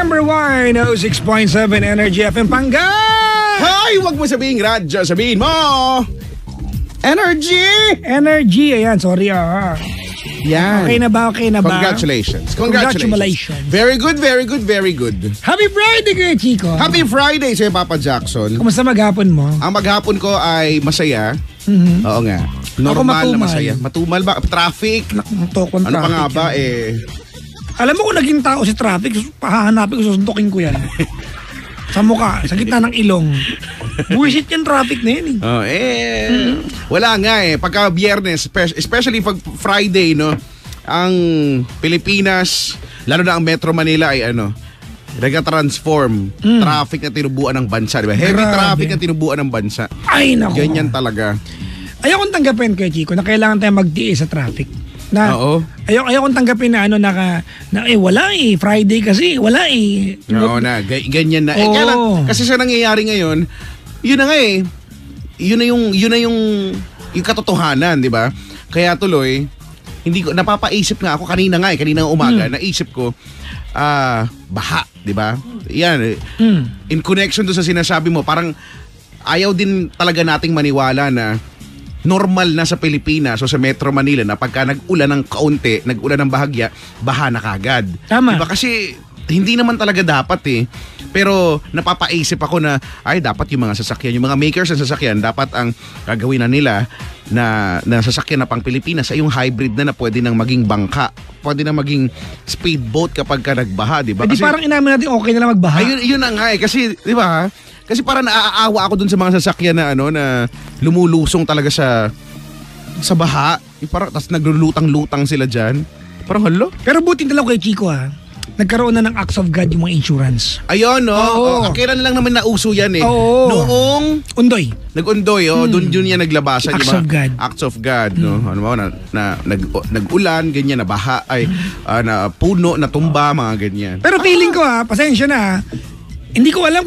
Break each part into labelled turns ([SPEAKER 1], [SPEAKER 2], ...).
[SPEAKER 1] number 1, 6.7 Energy FM Pangga!
[SPEAKER 2] Hay! Huwag mo sabihin radyo, sabihin mo! Energy!
[SPEAKER 1] Energy, ayan, sorry
[SPEAKER 2] Yan.
[SPEAKER 1] Okay na ba?
[SPEAKER 2] Congratulations. Very good.
[SPEAKER 1] Happy Friday kayo, Chico.
[SPEAKER 2] Happy Friday sa'yo, Papa Jackson.
[SPEAKER 1] Kumusta maghapon mo?
[SPEAKER 2] Ang maghapon ko ay masaya. Oo nga. Normal na masaya. Matumal ba? Traffic?
[SPEAKER 1] Tokon
[SPEAKER 2] ano
[SPEAKER 1] traffic.
[SPEAKER 2] pa nga ba eh?
[SPEAKER 1] Alam mo kung naging tao si traffic, pahahanapin ko, susuntukin ko yan. Sa mukha, sa gitna ng ilong. Buwisit yan traffic na yan
[SPEAKER 2] Wala nga eh. Pagka Biyernes, especially pag Friday, no? Ang Pilipinas, lalo na ang Metro Manila ay nag-transform. Traffic na tinubuan ng bansa, di ba? Heavy traffic na tinubuan ng bansa.
[SPEAKER 1] Ay, nako.
[SPEAKER 2] Ganyan talaga.
[SPEAKER 1] Ayaw kong tanggapin kayo, Chico, na kailangan tayo magtiis sa traffic.
[SPEAKER 2] Oo.
[SPEAKER 1] Ayaw kong tanggapin na wala Friday kasi, wala
[SPEAKER 2] Oo na, ganyan na. Kasi sa nangyayari ngayon, yun na nga yun na yung katotohanan, di ba? Kaya tuloy, hindi ko, napapaisip nga ako kanina umaga, naisip ko, baha, di ba? Yan, in connection to sa sinasabi mo, parang ayaw din talaga nating maniwala na normal na sa Pilipinas o sa Metro Manila na pagka nag-ulan ng kaunti, nag-ulan ng bahagya, baha na kagad.
[SPEAKER 1] Tama.
[SPEAKER 2] Diba? Kasi hindi naman talaga dapat Pero napapaisip ako na dapat yung mga sasakyan, yung mga makers ng sasakyan, dapat ang gagawin na nila na sasakyan na pang Pilipinas ay yung hybrid na pwede nang maging bangka, pwede nang maging speedboat kapag ka nagbaha, di ba?
[SPEAKER 1] Kasi parang inamin natin okay na lang magbaha.
[SPEAKER 2] Yun na nga kasi, di ba? Kasi parang naaawa ako dun sa mga sasakyan na na lumulusong talaga sa baha. Parang tas naglulutang-lutang sila diyan. Parang halo.
[SPEAKER 1] Pero buti na lang kay Chico nagkaroon na ng acts of God yung mga insurance.
[SPEAKER 2] Ayun, no? Kailan lang naman nauso yan
[SPEAKER 1] Oo.
[SPEAKER 2] Noong
[SPEAKER 1] Undoy.
[SPEAKER 2] Nag-undoy, doon yan naglabasan.
[SPEAKER 1] Acts of God.
[SPEAKER 2] Acts of God, no? Ano mo, nag-ulan, ganyan, na baha, na puno, natumba, mga ganyan.
[SPEAKER 1] Pero feeling ko pasensya na hindi ko alam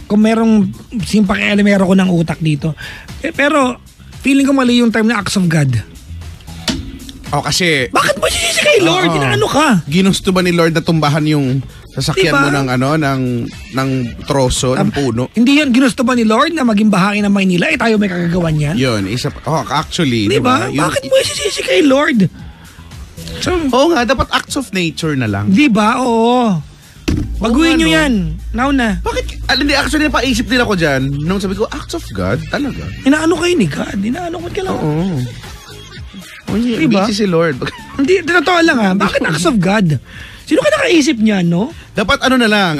[SPEAKER 1] kung merong simpakialamero ko ng utak dito. Pero feeling ko mali yung term na acts of God.
[SPEAKER 2] Kasi
[SPEAKER 1] bakit mo sisisi kay Lord? Inaano ka?
[SPEAKER 2] Ginusto ba ni Lord na tumbahan yung sasakyan mo ng troso, ng puno?
[SPEAKER 1] Hindi yan ginusto ba ni Lord na maging bahagi ng Maynila? Tayo may kagagawan yan?
[SPEAKER 2] Yun, actually,
[SPEAKER 1] diba? Bakit mo sisisi kay Lord?
[SPEAKER 2] Oo nga, dapat acts of nature na lang.
[SPEAKER 1] Diba? Oo. Baguhin nyo yan. Now na.
[SPEAKER 2] Bakit? Actually, napaisip din ako dyan. Nung sabi ko, acts of God? Talaga?
[SPEAKER 1] Inaano kayo ni God? Inaano ko lang.
[SPEAKER 2] Oo.
[SPEAKER 1] Diba?
[SPEAKER 2] Busy si Lord.
[SPEAKER 1] Hindi, totoo lang Bakit acts of God? Sino ka nakaisip niyan, no?
[SPEAKER 2] Dapat na lang.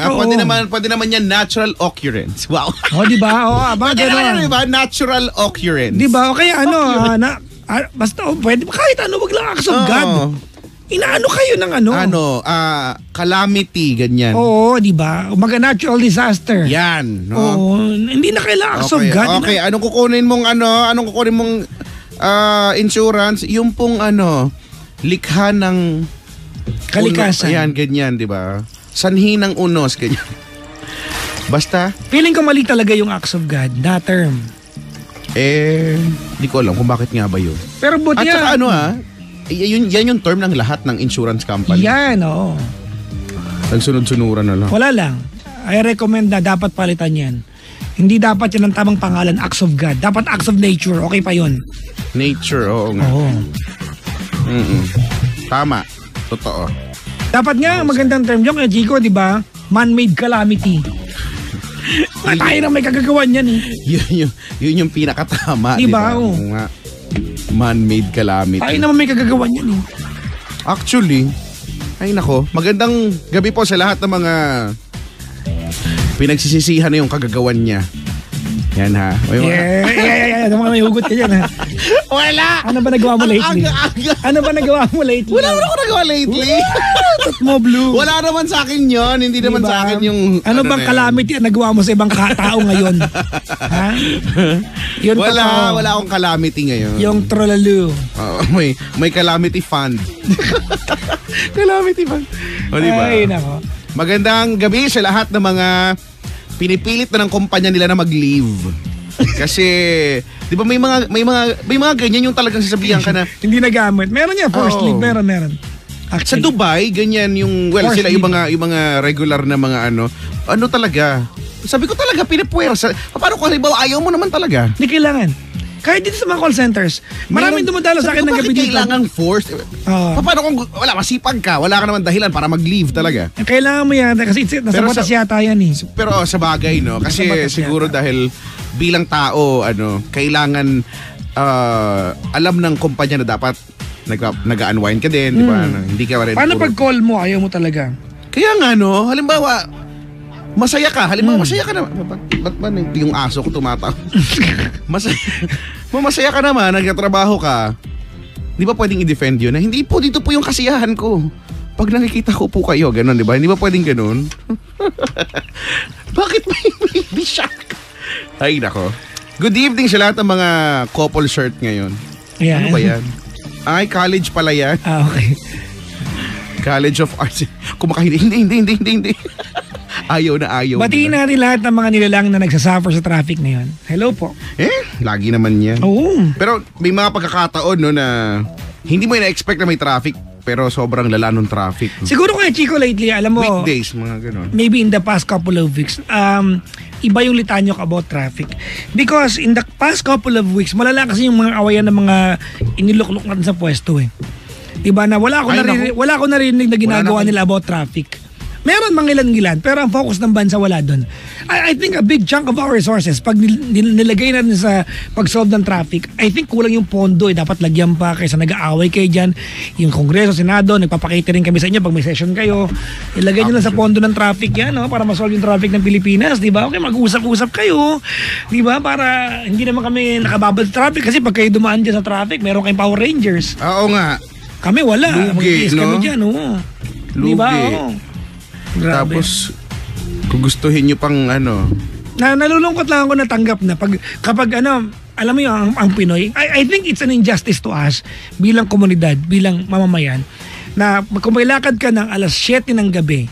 [SPEAKER 2] Pwede naman yan natural occurrence. Wow.
[SPEAKER 1] Diba?
[SPEAKER 2] Pwede naman, diba? Natural occurrence.
[SPEAKER 1] Diba? Kaya basta pwede, kahit wag lang acts of God. Inaano kayo ng
[SPEAKER 2] calamity, ganyan.
[SPEAKER 1] Oo, di ba? Natural disaster.
[SPEAKER 2] Yan, no?
[SPEAKER 1] Oo, hindi na kailangan acts of God.
[SPEAKER 2] Okay, anong kukunin mong insurance? Yung pong likha ng
[SPEAKER 1] kalikasan.
[SPEAKER 2] Ayan, ganyan, di ba? Sanhi ng unos, ganyan. Basta
[SPEAKER 1] feeling ko mali talaga yung acts of God, na term.
[SPEAKER 2] Di ko alam kung bakit nga ba yun.
[SPEAKER 1] Pero buti
[SPEAKER 2] at saka yan yung term ng lahat ng insurance company.
[SPEAKER 1] Yan, oo.
[SPEAKER 2] Nagsunod-sunuran na lang.
[SPEAKER 1] Wala lang. I recommend na dapat palitan yan. Hindi dapat yan ang tamang pangalan, acts of God. Dapat acts of nature, okay pa yun.
[SPEAKER 2] Nature, oo nga.
[SPEAKER 1] Oo.
[SPEAKER 2] Tama. Totoo.
[SPEAKER 1] Dapat nga, magandang term yung Chico, di ba? Man-made calamity. Tayo na may kagagawan yan
[SPEAKER 2] Yun yung pinakatama.
[SPEAKER 1] Diba? Oo.
[SPEAKER 2] Man-made calamity.
[SPEAKER 1] Tayo naman may kagagawan yan
[SPEAKER 2] Actually, ay nako, magandang gabi po sa lahat ng mga pinagsisisihan na yung kagagawan niya. Yan ha.
[SPEAKER 1] Ano mga may hugot ka dyan
[SPEAKER 2] Wala!
[SPEAKER 1] Ano ba nagawa mo lately?
[SPEAKER 2] Wala naman ako nagawa lately.
[SPEAKER 1] Mo blue.
[SPEAKER 2] Wala naman sa akin yun. Hindi naman sa akin yung...
[SPEAKER 1] Ano bang calamity na nagawa mo sa ibang tao ngayon? Ha? Yun
[SPEAKER 2] wala akong calamity ngayon.
[SPEAKER 1] Yung trollaloo.
[SPEAKER 2] May calamity fund. Calamity fund. Diba?
[SPEAKER 1] Ay, nako.
[SPEAKER 2] Magandang gabi sa lahat ng mga pinipilit na ng kumpanya nila na mag-leave. Kasi, di ba may mga ganyan yung talagang sasabihan ka na
[SPEAKER 1] hindi nagamit. Meron yan, first leave, meron.
[SPEAKER 2] Sa Dubai, ganyan yung, well,
[SPEAKER 1] Force
[SPEAKER 2] sila yung mga regular na mga ano talaga. Sabi ko talaga, pinipuwersa. Paano kung halimbawa ayaw mo naman talaga?
[SPEAKER 1] Hindi kailangan. Kahit dito sa mga call centers, maraming dumadalo sa akin ng gabi dito.
[SPEAKER 2] Kailangan force? Paano kung wala, masipag ka, wala ka naman dahilan para mag-leave talaga?
[SPEAKER 1] Kailangan mo yan kasi nasa batas yata yan eh.
[SPEAKER 2] Pero sa bagay, no? Kasi siguro dahil bilang tao, kailangan alam ng kumpanya na dapat nag-unwind ka din, di ba? Hindi ka rin.
[SPEAKER 1] Paano pag call mo, ayaw mo talaga?
[SPEAKER 2] Kaya nga, no? Halimbawa, masaya ka. Halimbawa, masaya ka naman. Ba't ba yung aso ko tumataw? Masaya ka naman, nagtatrabaho ka. Di ba pwedeng i-defend yun? Hindi po, dito po yung kasiyahan ko. Pag nakikita ko po kayo, ganun, di ba? Hindi ba pwedeng ganun? Bakit may shock? Ay, nako. Good evening sa lahat ng mga couple shirt ngayon.
[SPEAKER 1] Ayan.
[SPEAKER 2] Ano ba yan? Ay, college pala yan.
[SPEAKER 1] Okay.
[SPEAKER 2] College of Arts. Hindi. Ayaw na ayaw.
[SPEAKER 1] Batiin natin lahat ng mga nilalang na nagsasuffer sa traffic ngayon. Hello po.
[SPEAKER 2] Lagi naman yan.
[SPEAKER 1] Oo.
[SPEAKER 2] Pero may mga pagkakataon no na hindi mo na-expect na may traffic pero sobrang lala nung traffic.
[SPEAKER 1] Siguro kaya Chico lately, alam mo,
[SPEAKER 2] weekdays, mga ganun.
[SPEAKER 1] Maybe in the past couple of weeks, iba yung litanyo about traffic. Because in the past couple of weeks, malala kasi yung mga awayan ng mga inilukluk natin sa pwesto eh. Diba na wala ako narinig na ginagawa nila about traffic. Meron mga ilan-ilan, pero ang focus ng bansa wala doon. I think a big chunk of our resources, pag nilagay natin sa pag-solve ng traffic, I think kulang yung pondo. Dapat lagyan pa kaysa nag-aaway kayo dyan. Yung Kongreso, Senado, nagpapakita rin kami sa inyo pag may session kayo. Ilagay nyo lang sa pondo ng traffic yan, para ma-solve yung traffic ng Pilipinas. Diba? Okay, mag-usap-usap kayo. Diba? Para hindi naman kami nakababad sa traffic. Kasi pag kayo dumaan dyan sa traffic, meron kayong Power Rangers.
[SPEAKER 2] Oo nga.
[SPEAKER 1] Kami wala.
[SPEAKER 2] Lugi, no?
[SPEAKER 1] Kami dyan, oo.
[SPEAKER 2] Lugi.
[SPEAKER 1] Diba? Oo. Grabe.
[SPEAKER 2] Tapos, kung gustuhin nyo pang
[SPEAKER 1] nalulungkot lang ako natanggap na kapag alam mo yung ang Pinoy, I think it's an injustice to us bilang komunidad, bilang mamamayan, na kung may lakad ka ng alas 7 ng gabi,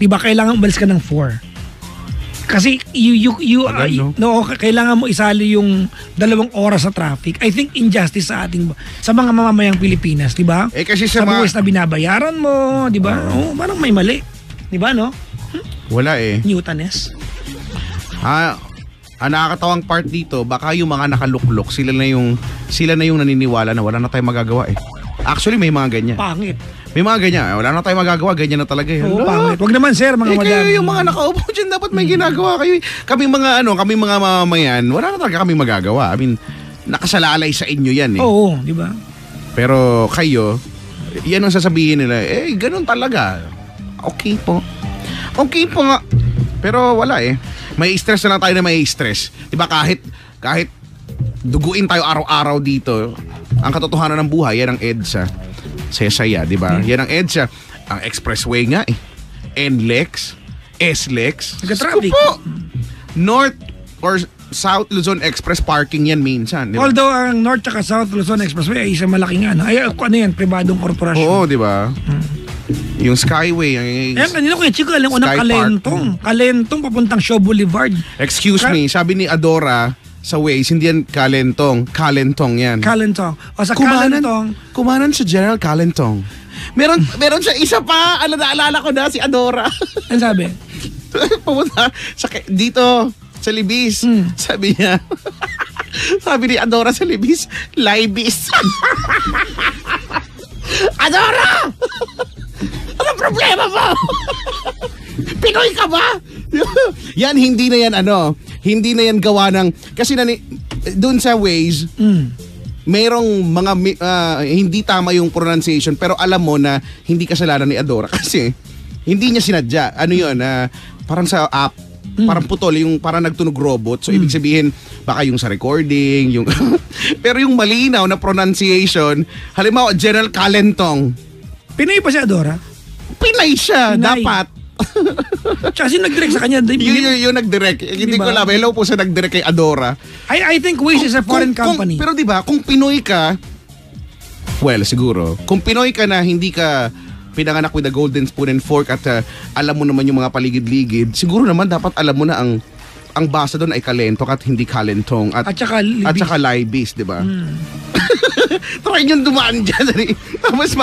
[SPEAKER 1] di ba kailangan umalis ka ng 4? Kasi kailangan mo isali yung 2 oras sa traffic. I think injustice sa mga mamamayang Pilipinas, di ba?
[SPEAKER 2] Kasi sa
[SPEAKER 1] buwis na binabayaran mo, di ba? Parang may mali. Di ba, no?
[SPEAKER 2] Wala eh.
[SPEAKER 1] Newtones.
[SPEAKER 2] Ang nakakatawang part dito, baka yung mga nakaluklok, sila na yung naniniwala na wala na tayong magagawa eh. Actually, may mga ganyan.
[SPEAKER 1] Pangit.
[SPEAKER 2] May mga ganyan. Wala na tayong magagawa, ganyan na talaga eh.
[SPEAKER 1] Oo, pangit. Wag naman, sir, mga madam.
[SPEAKER 2] Kayo yung mga nakaupo dyan, dapat may ginagawa kayo. Kaming mga mamamayan, wala na talaga kaming magagawa. I mean, nakasalalay sa inyo yan eh.
[SPEAKER 1] Oo, di ba?
[SPEAKER 2] Pero kayo, yan ang sasabihin nila, ganun talaga. Okay po nga. Pero wala eh. May stress na lang tayo na may stress. Diba kahit duguin tayo araw-araw dito, ang katotohanan ng buhay, yan ang EDSA. Saya-saya, diba? Yan ang EDSA. Ang expressway nga eh. NLEX, SLEX.
[SPEAKER 1] Nagka-traffic.
[SPEAKER 2] North or South Luzon Express parking yan minsan. Diba?
[SPEAKER 1] Although ang North at South Luzon Expressway ay isang malaking yan, pribadong korporasyon.
[SPEAKER 2] Oo, diba? Yung Skyway.
[SPEAKER 1] Kanina ko Chico, alam ko ng Kalentong papuntang Shaw Boulevard.
[SPEAKER 2] Excuse me, sabi ni Adora sa Waze, hindi yan Kalentong yan.
[SPEAKER 1] Kalentong. O sa
[SPEAKER 2] Kalentong. Kumanan sa General Kalentong. Meron siya isa pa. Naalala ko na si Adora.
[SPEAKER 1] Ano sabi?
[SPEAKER 2] Pumunta dito sa Libis. Sabi niya. Sabi ni Adora sa Libis, Libis. Adora! Anong problema mo? Pinoy ka ba? Yan, hindi na yan gawa ng, kasi dun sa Waze, merong mga hindi tama yung pronunciation, pero alam mo na hindi kasalanan ni Adora kasi hindi niya sinadya. Parang sa app, parang putol, yung parang nagtunog robot. So ibig sabihin, baka yung sa recording, yung pero yung malinaw na pronunciation, halimbawa General Kalentong.
[SPEAKER 1] Pinoy pa si Adora?
[SPEAKER 2] Pinay siya, dapat.
[SPEAKER 1] Tsaka sino nag-direct sa kanya?
[SPEAKER 2] Yung nag-direct. Hindi ko alam. Hello po sa nag-direct kay Adora.
[SPEAKER 1] I think Waze is a foreign company.
[SPEAKER 2] Pero diba, kung Pinoy ka, well, siguro, kung Pinoy ka na hindi ka pinanganak with a golden spoon and fork at alam mo naman yung mga paligid-ligid, siguro naman dapat alam mo na ang ang basa doon ay kalentok at hindi kalentong at
[SPEAKER 1] saka
[SPEAKER 2] libis, di ba? Try nyo dumaan dyan. Tapos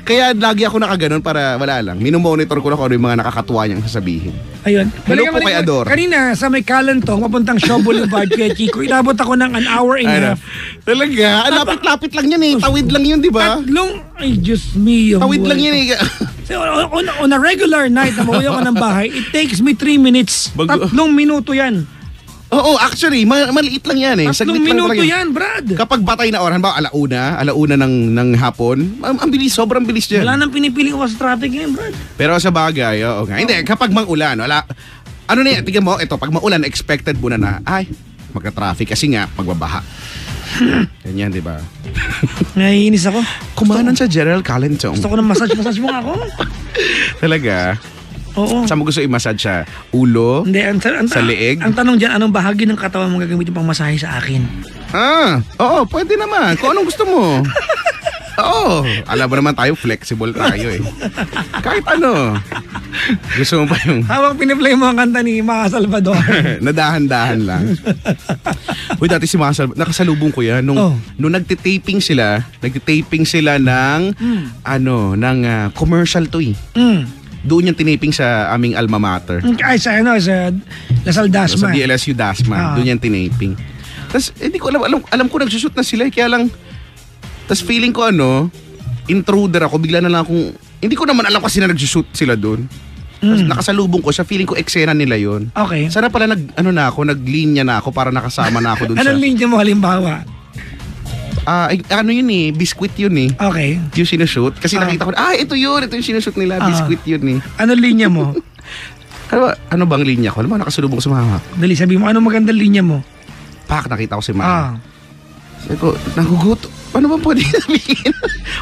[SPEAKER 2] kaya lagi ako nakaganon para wala lang. Minomonitor ko lang kung ano yung mga nakakatuwa niyang sasabihin.
[SPEAKER 1] Ayun.
[SPEAKER 2] Hello po kay Ador.
[SPEAKER 1] Kanina sa may Kalentong, papuntang Shaw Boulevard kay Chico, inabot ako ng an hour and a half.
[SPEAKER 2] Talaga? Lapit-lapit lang yan eh. Tawid lang yun, di ba?
[SPEAKER 1] Ay, Diyos mio.
[SPEAKER 2] Tawid lang yun eh.
[SPEAKER 1] So, on a regular night na mauwi ako ng bahay, it takes me 3 minutes. 3 minuto yan.
[SPEAKER 2] Oo, actually, maliit lang yan eh.
[SPEAKER 1] 3 minuto yan, Brad.
[SPEAKER 2] Kapag batay na oras, ba alauna ng hapon, ang bilis, sobrang bilis dyan.
[SPEAKER 1] Wala nang pinipiling oras traffic ngayon, Brad.
[SPEAKER 2] Pero sa bagay, oo nga. Hindi, kapag mang-ulan, wala. Ano na yan, tingnan mo, ito, pag maulan, expected muna na, ay, magka-traffic kasi nga, pagbabaha. Ganyan, di ba?
[SPEAKER 1] Naiinis ako.
[SPEAKER 2] Kumanan sa General Kalentong.
[SPEAKER 1] Gusto ko ng massage mo nga ako.
[SPEAKER 2] Talaga?
[SPEAKER 1] Oo.
[SPEAKER 2] Saan mo gusto i-massage sa ulo?
[SPEAKER 1] Hindi,
[SPEAKER 2] sa leeg?
[SPEAKER 1] Ang tanong dyan, anong bahagi ng katawan mo gagamitin pang masahe sa akin?
[SPEAKER 2] Oo, pwede naman. Kung anong gusto mo. Oo, alam mo naman tayo, flexible tayo eh. Kahit ano. Gusto mo pa yung...
[SPEAKER 1] Habang piniplay mo ang kanta ni Maka Salvador.
[SPEAKER 2] Nadahan-dahan lang. Uy, dati si Maka Salvador, nakasalubong ko yan. Nung nagtitaping sila ng, ng commercial to eh. Doon yung tinaping sa aming alma mater.
[SPEAKER 1] Ay, sa Lasal Dasma.
[SPEAKER 2] Sa DLSU Dasma. Doon yung tinaping. Tapos, hindi ko alam ko nagsushoot na sila. Kaya lang, tapos feeling ko intruder ako. Bigla na lang akong, hindi ko naman alam kasi na nagsushoot sila doon. Tapos nakasalubong ko siya. Feeling ko eksena nila yun.
[SPEAKER 1] Okay.
[SPEAKER 2] Sana pala naglinya na ako para nakasama na ako doon.
[SPEAKER 1] Anong linya mo halimbawa?
[SPEAKER 2] Yun eh, biscuit yun eh.
[SPEAKER 1] Okay.
[SPEAKER 2] Yung sinushoot. Kasi nakita ko, ito yung sinushoot nila, biscuit yun eh.
[SPEAKER 1] Anong linya mo?
[SPEAKER 2] ano bang linya ko? Alam mo, nakasulubong ko sa mama.
[SPEAKER 1] Dali, sabi mo, anong magandang linya mo?
[SPEAKER 2] Nakita ko si mama. Sabi ko, naguguto. Ano bang pwedeng sabihin?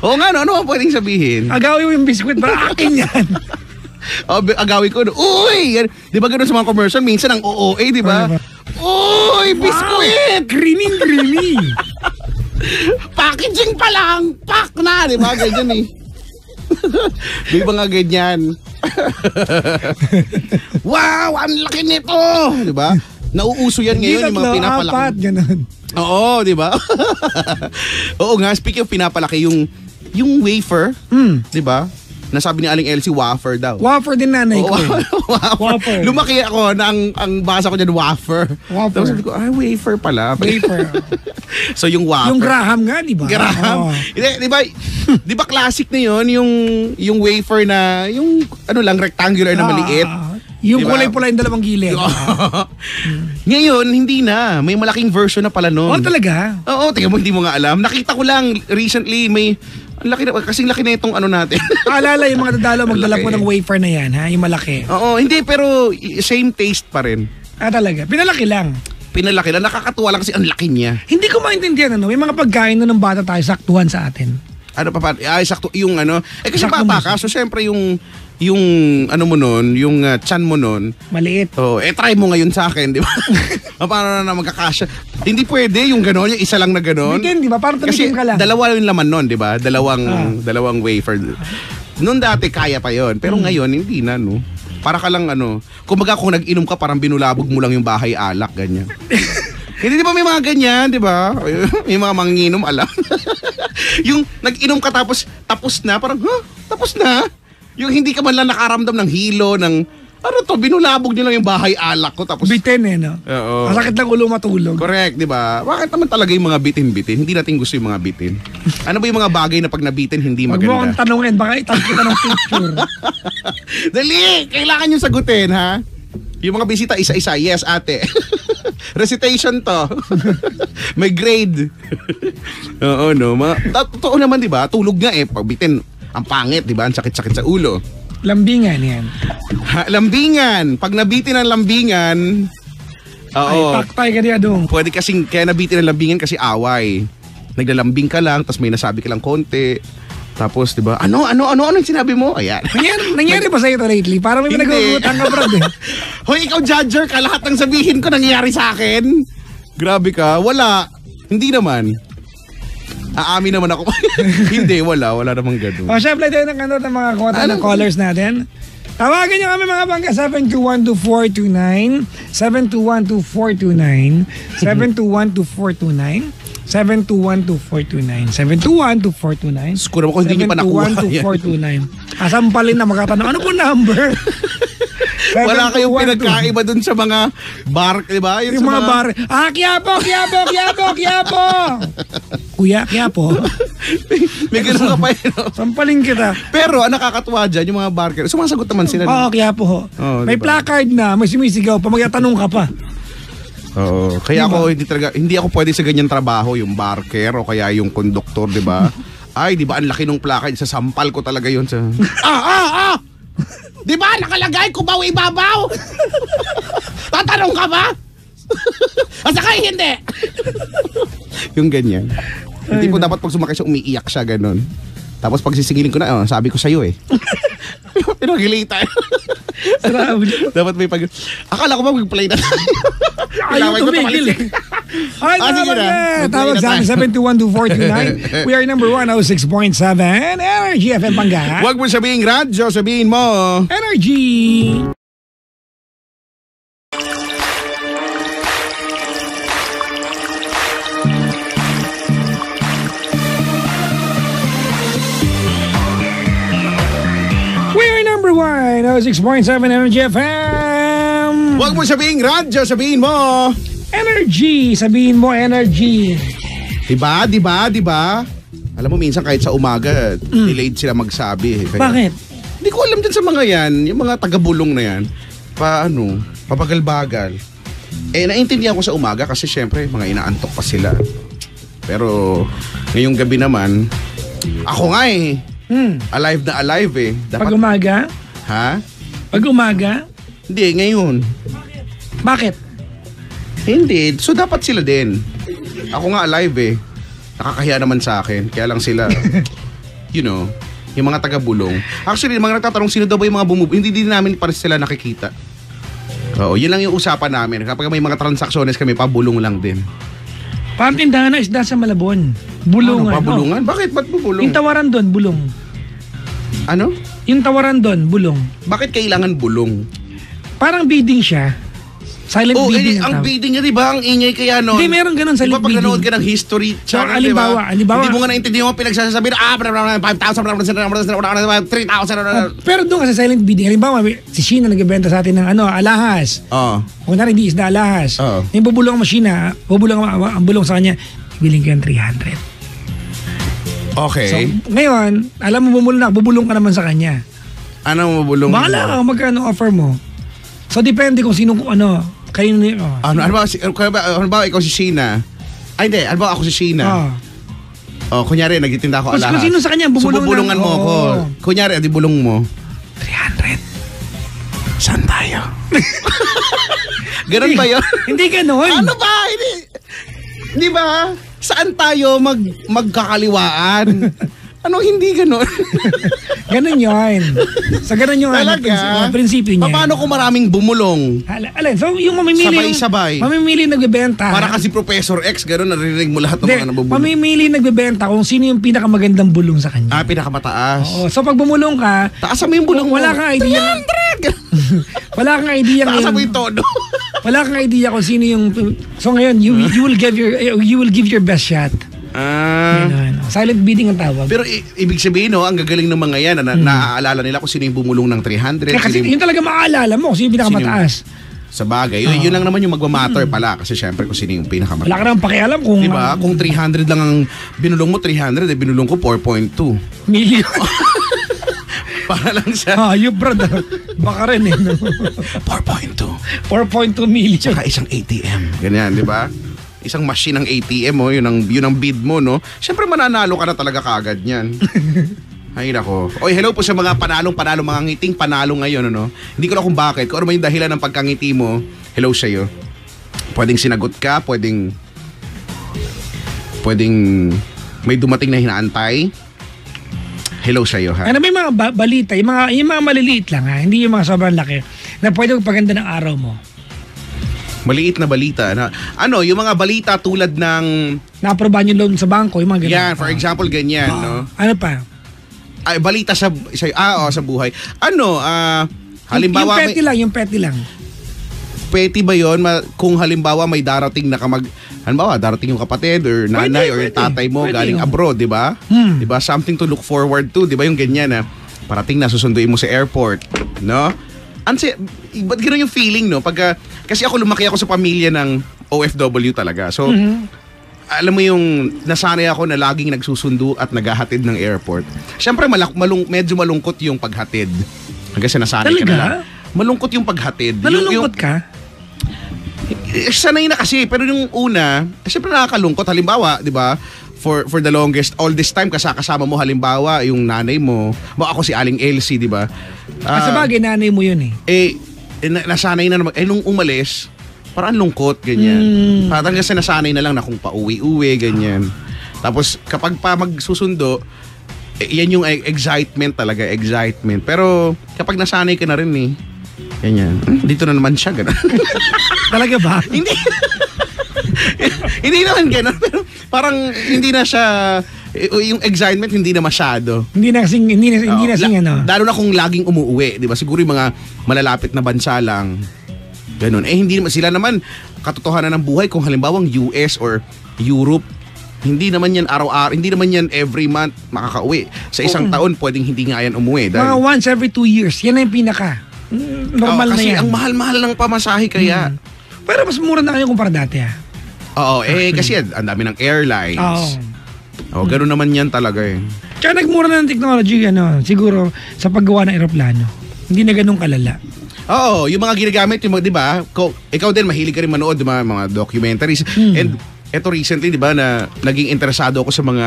[SPEAKER 2] Oo nga, ano bang pwedeng sabihin?
[SPEAKER 1] Agawi mo yung biscuit, ba? Akin yan.
[SPEAKER 2] Agawi ko, uy! Di ba gano'n sa mga commercial? Minsan ang OOA, di ba? Uy, biscuit!
[SPEAKER 1] Creamy.
[SPEAKER 2] Packaging pa lang! Pack na! Di ba? Ganyan eh. Di ba nga ganyan? Wow! Ang laki nito! Di ba? Nauuso yan ngayon yung mga pinapalaki.
[SPEAKER 1] 4, ganun.
[SPEAKER 2] Oo, di ba? Oo nga, speaking of pinapalaki, yung wafer, di ba? Nasabi ni Aling Elsie, wafer daw.
[SPEAKER 1] Wafer din nanay ko.
[SPEAKER 2] Wafer. Lumaki ako na ang basa ko dyan, wafer. Tapos sabi ko, wafer pala.
[SPEAKER 1] Wafer.
[SPEAKER 2] So yung wafer.
[SPEAKER 1] Yung Graham nga, di ba?
[SPEAKER 2] Graham. Di ba classic na yun, yung wafer na, yung rectangular na maliit.
[SPEAKER 1] Yung kulay pula yung dalawang gilid.
[SPEAKER 2] Ngayon, hindi na. May malaking version na pala nun.
[SPEAKER 1] Talaga?
[SPEAKER 2] Oo, tingnan mo, hindi mo nga alam. Nakita ko lang recently, kasing laki na itong natin.
[SPEAKER 1] Alala yung mga dadalo magdala po ng wafer na yan, ha? Yung malaki.
[SPEAKER 2] Oo, hindi, pero same taste pa rin.
[SPEAKER 1] Talaga? Pinalaki lang.
[SPEAKER 2] Nakakatuwa lang kasi ang laki niya.
[SPEAKER 1] Hindi ko maintindihan, may mga pagkain na ng bata tayo, saktuhan sa atin.
[SPEAKER 2] Sakto, yung kasi
[SPEAKER 1] sakto
[SPEAKER 2] bata ka, so syempre yung mo nun, yung chan mo nun.
[SPEAKER 1] Maliit.
[SPEAKER 2] Try mo ngayon sa akin, di ba? Paano na magkakasya? Hindi pwede yung gano'n, yung isa lang na gano'n.
[SPEAKER 1] Bitin, di ba? Parang tumitin ka lang.
[SPEAKER 2] Kasi dalawa yung laman nun, di ba? Dalawang wafer. Noon dati kaya pa yon, pero ngayon hindi na, no? Para ka lang kumbaga kung nag-inom ka, parang binulabog mo lang yung bahay alak, ganyan. Hindi, di ba may mga ganyan, di ba? May mga manginginom, alam. Yung nag-inom ka tapos na, parang, tapos na? Yung hindi ka man lang nakaramdam ng hilo, binulabog nyo lang yung bahay alak ko tapos...
[SPEAKER 1] Bitin no?
[SPEAKER 2] Oo.
[SPEAKER 1] Masakit lang ulo matulog.
[SPEAKER 2] Correct, di ba? Bakit naman talaga yung mga bitin-bitin? Hindi natin gusto yung mga bitin. Ano ba yung mga bagay na pag nabitin hindi maganda?
[SPEAKER 1] Huwag mo akong tanungin, baka itag kita ng picture.
[SPEAKER 2] Dali! Kailangan yung sagutin, ha? Yung mga bisita, isa-isa. Yes, ate. Recitation to. May grade. Oo, no? Totoo naman, di ba? Tulog nga pag bitin, ang pangit, di ba? Ang sakit-sakit sa ulo.
[SPEAKER 1] Lambingan yan.
[SPEAKER 2] Lambingan. Pag nabitin ang lambingan,
[SPEAKER 1] ay, paktay ka niya doon.
[SPEAKER 2] Pwede kasing, kaya nabitin ang lambingan kasi away. Naglalambing ka lang, tapos may nasabi ka lang konti. Tapos, di ba? Ano yung sinabi mo? Ayan.
[SPEAKER 1] Nangyari ba sa'yo ito lately? Parang may nag-uutang ka, Brad
[SPEAKER 2] Hoy, ikaw judger ka. Lahat ng sabihin ko nangyayari sa akin. Grabe ka. Wala. Hindi naman. Aamin naman ako. Hindi, wala namang gano'n.
[SPEAKER 1] Syempre tayo ng mga kota ng callers natin. Tawagan nyo kami mga bangka, 721-2429, 721-2429, 721-2429, 721-2429, 721-2429.
[SPEAKER 2] Siguro ko hindi nyo pa nakuha yan.
[SPEAKER 1] 721-2429. Asampalin na magkatanong, ano po number?
[SPEAKER 2] Wala kayong pinagkaiba dun sa mga bar, di ba?
[SPEAKER 1] Yung mga bar. Quiapo! Kuya, Quiapo.
[SPEAKER 2] May gano'n ka pa yun.
[SPEAKER 1] Sampalin kita.
[SPEAKER 2] Pero ang nakakatuwa dyan, yung mga barker, sumasagot naman sila.
[SPEAKER 1] Oo, Quiapo ho. May
[SPEAKER 2] diba?
[SPEAKER 1] placard na, may sumisigaw, pa magtatanong ka pa.
[SPEAKER 2] Oo. Kaya ako hindi ako pwede sa ganyan trabaho, yung barker o kaya yung konduktor, di ba? Ay, di ba ang laki ng placard, sasampal ko talaga yun sa... Di ba nakalagay kubaw ibabaw? Tatanong ka ba? At saka hindi. Yung ganyan. Hindi po dapat pag sumakay siya umiiyak siya ganun. Tapos pag sisigilin ko na, sabi ko sa'yo eh. Pinagilita. Dapat may pag... Akala ko ba mag-play na tayo?
[SPEAKER 1] Ayaw tumigil eh. Ay,
[SPEAKER 2] sige na.
[SPEAKER 1] Tawag sa amin, 721-2429. We are number 106.7 Energy FM Pangga.
[SPEAKER 2] Huwag mo sabihin radyo, sabihin mo
[SPEAKER 1] Energy. We are number 106.7 Energy FM.
[SPEAKER 2] Huwag mo sabihin radyo, sabihin mo
[SPEAKER 1] Energy, sabihin mo energy.
[SPEAKER 2] Diba? Alam mo minsan kahit sa umaga delayed sila magsabi. Kaya,
[SPEAKER 1] Bakit?
[SPEAKER 2] Hindi ko alam din sa mga yan, yung mga taga-bulong na yan. Pabagal-bagal. Naintindihan ko sa umaga kasi syempre mga inaantok pa sila. Pero ngayong gabi naman, ako nga alive na alive eh. Dapat,
[SPEAKER 1] Pag umaga?
[SPEAKER 2] Ha?
[SPEAKER 1] Pag umaga?
[SPEAKER 2] Hindi, ngayon.
[SPEAKER 1] Bakit?
[SPEAKER 2] Hindi. So dapat sila din. Ako nga alive eh. Nakakahiya naman sa akin. Kaya lang sila, yung mga taga-bulong. Actually, mga nagtatanong sino daw ba yung mga hindi din namin para sila nakikita. Oo, yun lang yung usapan namin. Kapag may mga transactions kami, pabulong lang din.
[SPEAKER 1] Parang tindahan na isda sa Malabon. Bulungan.
[SPEAKER 2] Pabulungan? Bakit? Ba't bubulong?
[SPEAKER 1] Yung tawaran doon, bulong.
[SPEAKER 2] Ano?
[SPEAKER 1] Yung tawaran doon, bulong.
[SPEAKER 2] Bakit kailangan bulong?
[SPEAKER 1] Parang bidding siya. Silent bidding.
[SPEAKER 2] Ang bidding niya, di ba? Ang ingay kaya nun.
[SPEAKER 1] Hindi, meron ganun silent bidding.
[SPEAKER 2] Di ba pag nanood ka ng history channel, di ba?
[SPEAKER 1] Halimbawa.
[SPEAKER 2] Hindi mo nga naintindihan mo pinagsasabi na 5,000, 3,000.
[SPEAKER 1] Pero doon kasi silent bidding. Halimbawa, si Sheena nagbebenta sa atin ng alahas.
[SPEAKER 2] Oo.
[SPEAKER 1] Kung na hindi isda alahas.
[SPEAKER 2] Oo.
[SPEAKER 1] Yung bubulong ang Sheena, ang bulong sa kanya, biling ko yung 300.
[SPEAKER 2] Okay.
[SPEAKER 1] So, ngayon, alam mo bubulong ka naman sa kanya.
[SPEAKER 2] Ano mo bulong?
[SPEAKER 1] Bahala ka magkano offer mo. So, depende kung sino, kayo na
[SPEAKER 2] Ano ba ikaw si Sheena? Ay, hindi. Ano ba ako si Sheena? Kunyari, nagtitinda ako alahas.
[SPEAKER 1] Kung sino sa kanya, bubulong
[SPEAKER 2] so, bubulungan mo ako. Kunyari, di bulong mo.
[SPEAKER 1] 300.
[SPEAKER 2] Saan tayo? Ganun ba yun?
[SPEAKER 1] Hindi ganun.
[SPEAKER 2] Ano ba? Di ba? Saan tayo magkakaliwaan? Hindi ganun?
[SPEAKER 1] Ganun yun. Sa ganun yung prinsipyo niya.
[SPEAKER 2] Paano kung maraming bumulong?
[SPEAKER 1] Alin, so yung mamimili
[SPEAKER 2] Sabay-sabay.
[SPEAKER 1] Mamimili nagbebenta.
[SPEAKER 2] Para kasi Professor X, ganun, narinig mo lahat ng mga nabubulong.
[SPEAKER 1] Mamimili nagbebenta kung sino yung pinakamagandang bulong sa kanya.
[SPEAKER 2] Pinakamataas.
[SPEAKER 1] Oo, so pag bumulong ka,
[SPEAKER 2] taasan mo yung bulong mo.
[SPEAKER 1] Wala kang idea. Wala kang idea ngayon.
[SPEAKER 2] Taasan mo yung todo.
[SPEAKER 1] Wala kang idea kung sino yung... So ngayon, you will give your best shot. Silent bidding ang tawag.
[SPEAKER 2] Pero ibig sabihin, ang gagaling ng mga yan, naaalala nila kung sino yung bumulong ng 300.
[SPEAKER 1] Kasi yun talaga maaalala mo kung sino yung pinakamataas.
[SPEAKER 2] Sa bagay. Yun lang naman yung magmamatter pala. Kasi syempre kung sino yung pinakamataas.
[SPEAKER 1] Wala ka naman pakialam kung...
[SPEAKER 2] Diba? Kung 300 lang ang binulong mo, 300, binulong ko 4.2
[SPEAKER 1] million.
[SPEAKER 2] Para lang sa...
[SPEAKER 1] you brother. Baka rin
[SPEAKER 2] 4.2
[SPEAKER 1] million.
[SPEAKER 2] Tsaka isang ATM. Ganyan, di ba? Isang machine ng ATM, yun ang bid mo, no? Siyempre mananalo ka na talaga kagad niyan. Ay nako. Oy, hello po sa mga panalo, mga ngiting panalo ngayon, ano? Hindi ko na kung bakit. Kung ano man yung dahilan ng pagkangiti mo, hello sa'yo. Pwedeng sinagot ka, pwedeng may dumating na hinaantay. Hello sa'yo, ha?
[SPEAKER 1] May mga balita, yung mga maliliit lang, ha? Hindi yung mga sobrang laki, na pwede magpaganda ng araw mo.
[SPEAKER 2] Maliit na balita. Yung mga balita tulad ng...
[SPEAKER 1] Na-aprobahan yung loan sa bangko, yung mga ganyan.
[SPEAKER 2] Yan, for example, ganyan, no?
[SPEAKER 1] Ano pa?
[SPEAKER 2] Balita sa buhay. Halimbawa,
[SPEAKER 1] yung petty lang.
[SPEAKER 2] Petty ba yun? Kung halimbawa may darating na halimbawa darating yung kapatid or nanay or yung tatay mo galing abroad, di ba? Di ba? Something to look forward to, di ba? Yung ganyan na parating na susunduin mo sa airport, no? Ba't gano'n yung feeling, no? Kasi lumaki ako sa pamilya ng OFW talaga. So, alam mo yung nasanay ako na laging nagsusundo at naghahatid ng airport. Siyempre, medyo malungkot yung paghatid. Kasi nasanay ka na lang. Malungkot yung paghatid.
[SPEAKER 1] Malulungkot ka?
[SPEAKER 2] Sanay na kasi, pero yung una, siyempre nakakalungkot. Halimbawa, di ba, for the longest, all this time, kasama mo halimbawa, yung nanay mo, ako si Aling Elsie, di ba?
[SPEAKER 1] Sa bagay, nanay mo yun
[SPEAKER 2] nasanay na naman. Nung umalis, parang lungkot, ganyan. Parang kasi nasanay na lang na kung pauwi-uwi, ganyan. Tapos, kapag pa magsusundo, yan yung excitement talaga, excitement. Pero, kapag nasanay ka na rin ganyan. Dito na naman siya, gano'n.
[SPEAKER 1] Talaga ba?
[SPEAKER 2] Hindi. Hindi naman gano'n. Pero parang hindi na siya, yung excitement hindi na masyado.
[SPEAKER 1] Hindi na kasing ano.
[SPEAKER 2] Lalo na kung laging umuuwi, di ba? Siguro yung mga malalapit na bansa lang. Gano'n. Hindi naman, sila naman, katotohanan ng buhay kung halimbawang US or Europe, hindi naman yan araw-araw, hindi naman yan every month makakauwi. Sa isang taon, pwedeng hindi nga yan umuwi.
[SPEAKER 1] Mga once every 2 years, yan na yung pinaka. Normal na yan.
[SPEAKER 2] Kasi ang mahal-mahal ng pamasahe kaya.
[SPEAKER 1] Pero mas mura na kayo kumpara dati
[SPEAKER 2] Oo, kasi ang dami ng airlines. Gano'n naman yan talaga
[SPEAKER 1] Tsaka nagmura na ng technology, siguro sa paggawa ng eroplano. Hindi na ganun kalala.
[SPEAKER 2] Oo, yung mga ginagamit, di ba? Ikaw din, mahilig ka rin manood, di ba? Mga documentaries. And eto recently, di ba, na naging interesado ako sa mga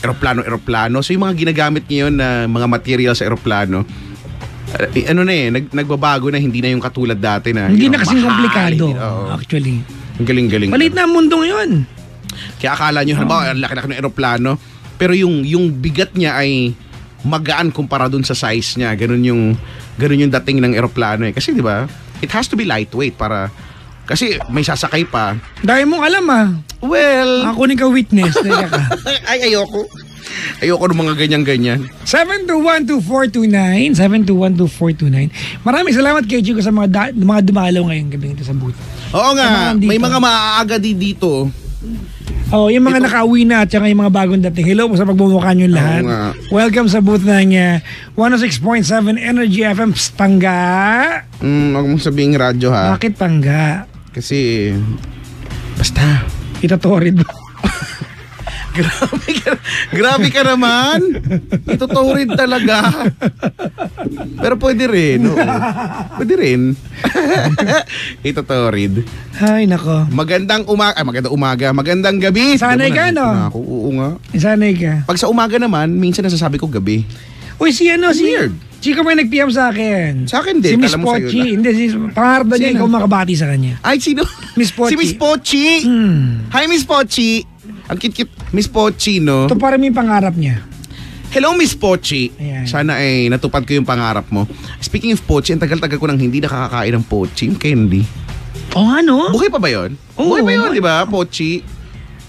[SPEAKER 2] eroplano. So yung mga ginagamit ngayon na mga material sa eroplano, nagbabago na, hindi na yung katulad dati na
[SPEAKER 1] hindi na kasing komplikado actually.
[SPEAKER 2] Ang galing.
[SPEAKER 1] Maliit na ang mundo ngayon.
[SPEAKER 2] Kaya akala nyo, halimbawa, ang laki-laki ng eroplano, pero yung bigat niya ay magaan kumpara dun sa size niya. Ganun yung dating ng eroplano Kasi di ba, it has to be lightweight kasi may sasakay pa.
[SPEAKER 1] Dahil mong alam
[SPEAKER 2] Well,
[SPEAKER 1] ako ni ka witness.
[SPEAKER 2] Ay, ayoko ng mga ganyan-ganyan.
[SPEAKER 1] 7212429 7212429. Maraming salamat kay Chico sa mga dumalaw ngayong gabi dito sa booth.
[SPEAKER 2] Oo nga, may mga maaaga dito.
[SPEAKER 1] Yung mga nakauwi na at saka yung mga bagong dating. Hello po sa pagmumukha nyo lahat. Welcome sa booth ng 106.7 Energy FM. Pangga.
[SPEAKER 2] Huwag mong sabihing radyo
[SPEAKER 1] Bakit Pangga?
[SPEAKER 2] Kasi basta
[SPEAKER 1] Itatorid ba?
[SPEAKER 2] Grabe ka naman. Ituturid talaga. Pero pwede rin. Pwede rin. Ituturid.
[SPEAKER 1] Ay, nako.
[SPEAKER 2] Magandang umaga. Magandang gabi.
[SPEAKER 1] Sanay ka, no?
[SPEAKER 2] Oo nga.
[SPEAKER 1] Sanay ka.
[SPEAKER 2] Pag sa umaga naman, minsan nasasabi ko gabi.
[SPEAKER 1] Uy,
[SPEAKER 2] Weird.
[SPEAKER 1] Chico may nag-PM sa akin.
[SPEAKER 2] Sa akin din.
[SPEAKER 1] Si Miss Pochi. Hindi, pangarap na niya ikaw makabati sa kanya.
[SPEAKER 2] Ay, sino?
[SPEAKER 1] Miss Pochi.
[SPEAKER 2] Si Miss Pochi. Hi, Miss Pochi. Ang cute-cute. Miss Pochi, no?
[SPEAKER 1] Ito parang yung pangarap niya.
[SPEAKER 2] Hello, Miss Pochi.
[SPEAKER 1] Ayan.
[SPEAKER 2] Sana natupad ko yung pangarap mo. Speaking of Pochi, ang tagal-tagal ko nang hindi nakakakain ng Pochi. Yung candy.
[SPEAKER 1] Ano?
[SPEAKER 2] Buhay pa ba yun?
[SPEAKER 1] Oo.
[SPEAKER 2] Buhay pa yun, di ba? Pochi.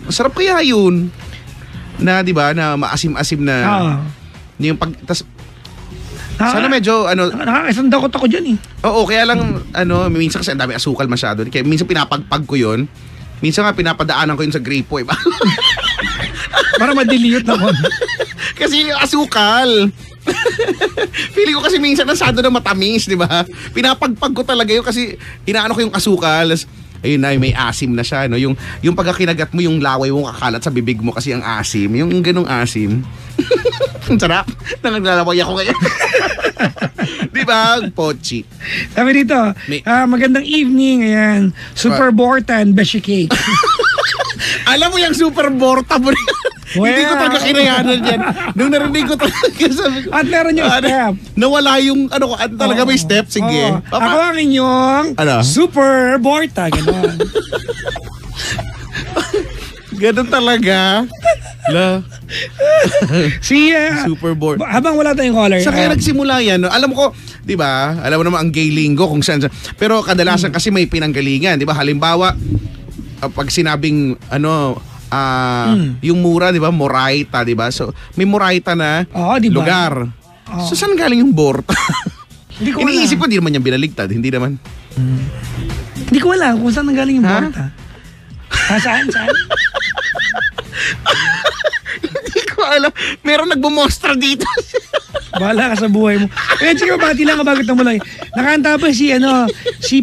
[SPEAKER 2] Masarap kaya yun. Na, di ba, na maasim-asim na. Yung sana medyo,
[SPEAKER 1] nakakasandakot ako dyan
[SPEAKER 2] Oo, kaya lang, minsan kasi ang dami asukal masyado. Kaya minsan pinapagpag ko yun. Minsan nga pinapadaanan ko yun sa gripo
[SPEAKER 1] para madiliyot naman.
[SPEAKER 2] Kasi yung asukal. Feeling ko kasi minsan nasado na matamis, di ba? Pinapagpag ko talaga yun kasi inaano ko yung asukal. Ayun na, may asim na siya. No? Yung pagkakinagat mo, yung laway mo kakalat sa bibig mo kasi ang asim. Yung ganong asim. Ang sarap. Nangaglalaway ako ngayon. Di ba? Pochi.
[SPEAKER 1] Sabi dito, magandang evening. Ayan. Super Bortan Beshi Cake.
[SPEAKER 2] Alam mo yung Super Borta mo. Hindi ko talaga kinayanan yan. Nung narinig ko talaga sabi ko.
[SPEAKER 1] At meron yung step.
[SPEAKER 2] Nawala yung talaga may step. Sige.
[SPEAKER 1] Ako ang inyong Super Borta. Ganon.
[SPEAKER 2] Ganon talaga. Super Borta.
[SPEAKER 1] Habang wala tayong caller.
[SPEAKER 2] Sa kaya nagsimula yan. No? Alam ko, di ba? Alam mo naman ang gay lingo kung saan. Pero kadalasan kasi may pinanggalingan. Di ba? Halimbawa, pag sinabing yung mura, di ba? Moraita, di ba? So, may Moraita na
[SPEAKER 1] diba?
[SPEAKER 2] lugar. So, saan galing yung Borta?
[SPEAKER 1] Hindi ko
[SPEAKER 2] Iniisip
[SPEAKER 1] alam.
[SPEAKER 2] ko, di naman niya binaligtad. Hindi naman.
[SPEAKER 1] Hindi ko alam kung saan nanggaling yung
[SPEAKER 2] Ha?
[SPEAKER 1] borta. Saan?
[SPEAKER 2] Hindi ko alam. Meron nagbumostra dito.
[SPEAKER 1] Bahala ka sa buhay mo. Eh, sige, bati lang kabagot na mo lang. Nakanta pa si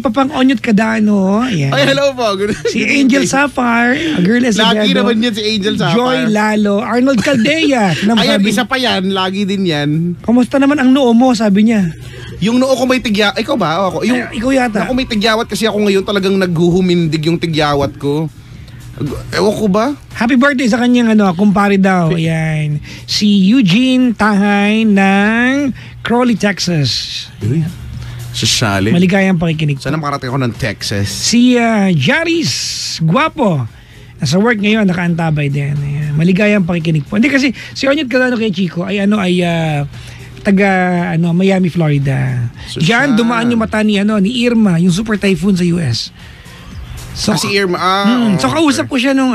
[SPEAKER 1] Papang Onyot Cadano. Ayan.
[SPEAKER 2] Ay, hello po.
[SPEAKER 1] Si Angel Sapphire, a girl as
[SPEAKER 2] Lagi naman yan si Angel Sapphire.
[SPEAKER 1] Joy Lalo, Arnold Caldea.
[SPEAKER 2] Ayan, isa pa yan. Lagi din yan.
[SPEAKER 1] Kumusta naman ang noo mo, sabi niya.
[SPEAKER 2] Yung noo ko may tigyawat. Ikaw ba? O ako? Yung,
[SPEAKER 1] Ay, ikaw yata.
[SPEAKER 2] Ako may tigyawat kasi ako ngayon talagang naghuhumindig yung tigyawat ko. Ewan ko ba?
[SPEAKER 1] Happy birthday sa kanyang kumpare daw. Ayan. Si Eugene Tahay ng Crowley, Texas.
[SPEAKER 2] Uy, sasali.
[SPEAKER 1] Maligayang pakikinig.
[SPEAKER 2] Sana makarating ako ng Texas.
[SPEAKER 1] Si Jaris Guapo. Nasa work ngayon, nakaantabay din. Ayan. Maligayang pakikinig po. Hindi kasi si Onyot Cadano kay Chico ay taga Miami, Florida.
[SPEAKER 2] So,
[SPEAKER 1] Diyan
[SPEAKER 2] siya.
[SPEAKER 1] dumaan yung mata ni Irma, yung super typhoon sa US. So,
[SPEAKER 2] Si Irma.
[SPEAKER 1] so kausap ko siya nung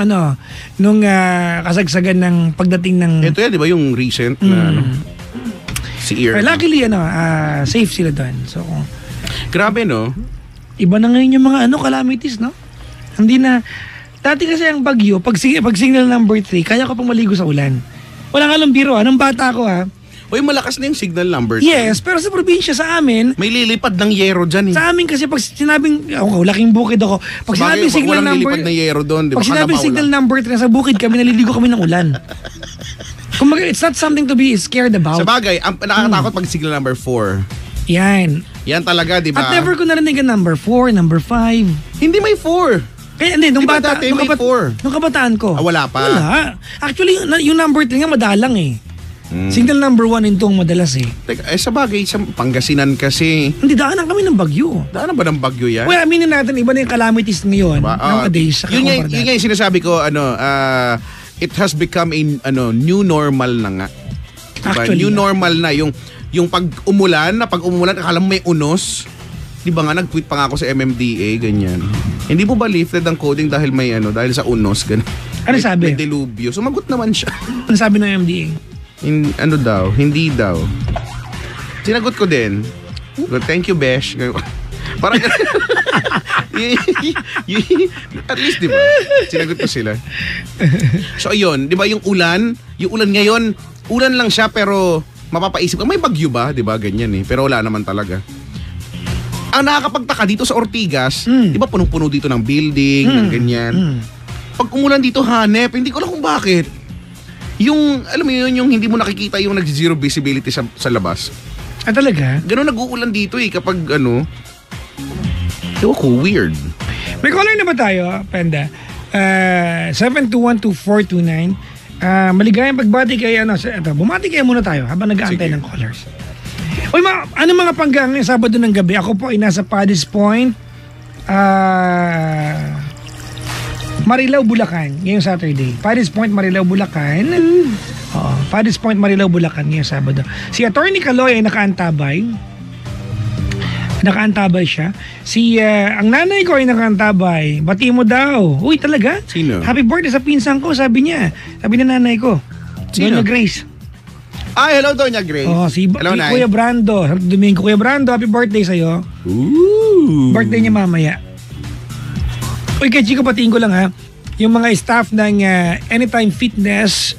[SPEAKER 1] kasagsagan ng pagdating ng
[SPEAKER 2] Ito yan, di ba yung recent na si Irma.
[SPEAKER 1] luckily safe sila doon. So
[SPEAKER 2] Grabe, no?
[SPEAKER 1] iba na ngayon yung mga calamities, no? Hindi na dati kasi ang bagyo pag signal number 3, kaya ko pang maligo sa ulan. Wala nga lang biro, nung bata ko
[SPEAKER 2] Uy, malakas na yung signal number.
[SPEAKER 1] Yes, pero sa probinsya sa amin,
[SPEAKER 2] May lilipad ng yero dyan eh.
[SPEAKER 1] sa amin kasi pag sinabing, laking bukid ako, pag sinabing signal
[SPEAKER 2] walang
[SPEAKER 1] number,
[SPEAKER 2] lilipad na yero doon, di ba?
[SPEAKER 1] pag sinabing
[SPEAKER 2] Kalabaw
[SPEAKER 1] signal
[SPEAKER 2] lang.
[SPEAKER 1] number 3, sa bukid kami, naliligo kami ng ulan. Kumbaga, it's not something to be scared
[SPEAKER 2] Sa
[SPEAKER 1] about.
[SPEAKER 2] bagay, ang nakakatakot pag signal number 4.
[SPEAKER 1] Yan.
[SPEAKER 2] Yan talaga, di ba?
[SPEAKER 1] At never ko narinig ang number 4, number 5.
[SPEAKER 2] Hindi may 4.
[SPEAKER 1] Kaya hindi, nung
[SPEAKER 2] Di ba
[SPEAKER 1] bata,
[SPEAKER 2] dati may 4?
[SPEAKER 1] nung kabataan ko.
[SPEAKER 2] Wala pa.
[SPEAKER 1] Wala. Actually, yung number 3 nga madalang eh. Signal number 1 itong madalas eh.
[SPEAKER 2] Teka, sa bagay, sa Pangasinan kasi,
[SPEAKER 1] Hindi, daanan kami ng bagyo.
[SPEAKER 2] daanan ba ng bagyo yan?
[SPEAKER 1] Well, aminin natin, iba na yung calamities ngayon.
[SPEAKER 2] Diba?
[SPEAKER 1] Nowadays, sa
[SPEAKER 2] yun nga
[SPEAKER 1] kakumpara
[SPEAKER 2] yung sinasabi ko, it has become a new normal na nga. Diba?
[SPEAKER 1] Actually,
[SPEAKER 2] New normal na yung pag umulan, akala mo may unos. Di ba nga, nag-tweet pa nga ako sa MMDA, ganyan. Hindi mo ba lifted ang coding dahil dahil sa unos, ganun?
[SPEAKER 1] Ano sabi?
[SPEAKER 2] May delubyo. Sumagot naman siya.
[SPEAKER 1] Ano sabi ng MDA?
[SPEAKER 2] Hindi daw. Sinagot ko din. Thank you, Besh. Parang, at least, di ba? Sinagot ko sila. So, ayun, di ba yung ulan ngayon, ulan lang siya pero mapapaisip ka, may bagyo ba? Di ba? Ganyan eh. Pero wala naman talaga. Ang nakakapagtaka dito sa Ortigas, di ba punong-puno dito ng building, ng ganyan. Pag umulan dito, hanep, hindi ko alam kung bakit. Yung, alam mo yun, yung hindi mo nakikita yung nag-zero visibility sa labas.
[SPEAKER 1] Ah, talaga?
[SPEAKER 2] Ganun nag-uulan dito eh, kapag ewan ko, weird.
[SPEAKER 1] May caller na ba tayo, Penda? 7212429. Maligayang pagbati kay bumati kayo muna tayo habang nag-aantay
[SPEAKER 2] Sige.
[SPEAKER 1] ng callers. Uy, ano mga panggang ngayong Sabado ng gabi? Ako po ay nasa Paddy's Point, Marilao, Bulacan, ngayong Saturday. Paddy's Point, Marilao, Bulacan. Oo, Paddy's Point, Marilao, Bulacan ngayong Sabado. Si Attorney Caloy ay nakaantabay. Nakaantabay siya. Ang nanay ko ay nakaantabay. Bati mo daw. Uy, talaga?
[SPEAKER 2] Sino?
[SPEAKER 1] Happy birthday sa pinsan ko, sabi niya. Sabi ng nanay ko.
[SPEAKER 2] Sino?
[SPEAKER 1] Doña Grace.
[SPEAKER 2] Hello, Doña Grace. Hello, Nay.
[SPEAKER 1] Kuya Brando. Domingo, Kuya Brando, happy birthday sa'yo.
[SPEAKER 2] Ooh.
[SPEAKER 1] Birthday niya mamaya. Uy, kay Chico, patiin ko lang ha. Yung mga staff ng Anytime Fitness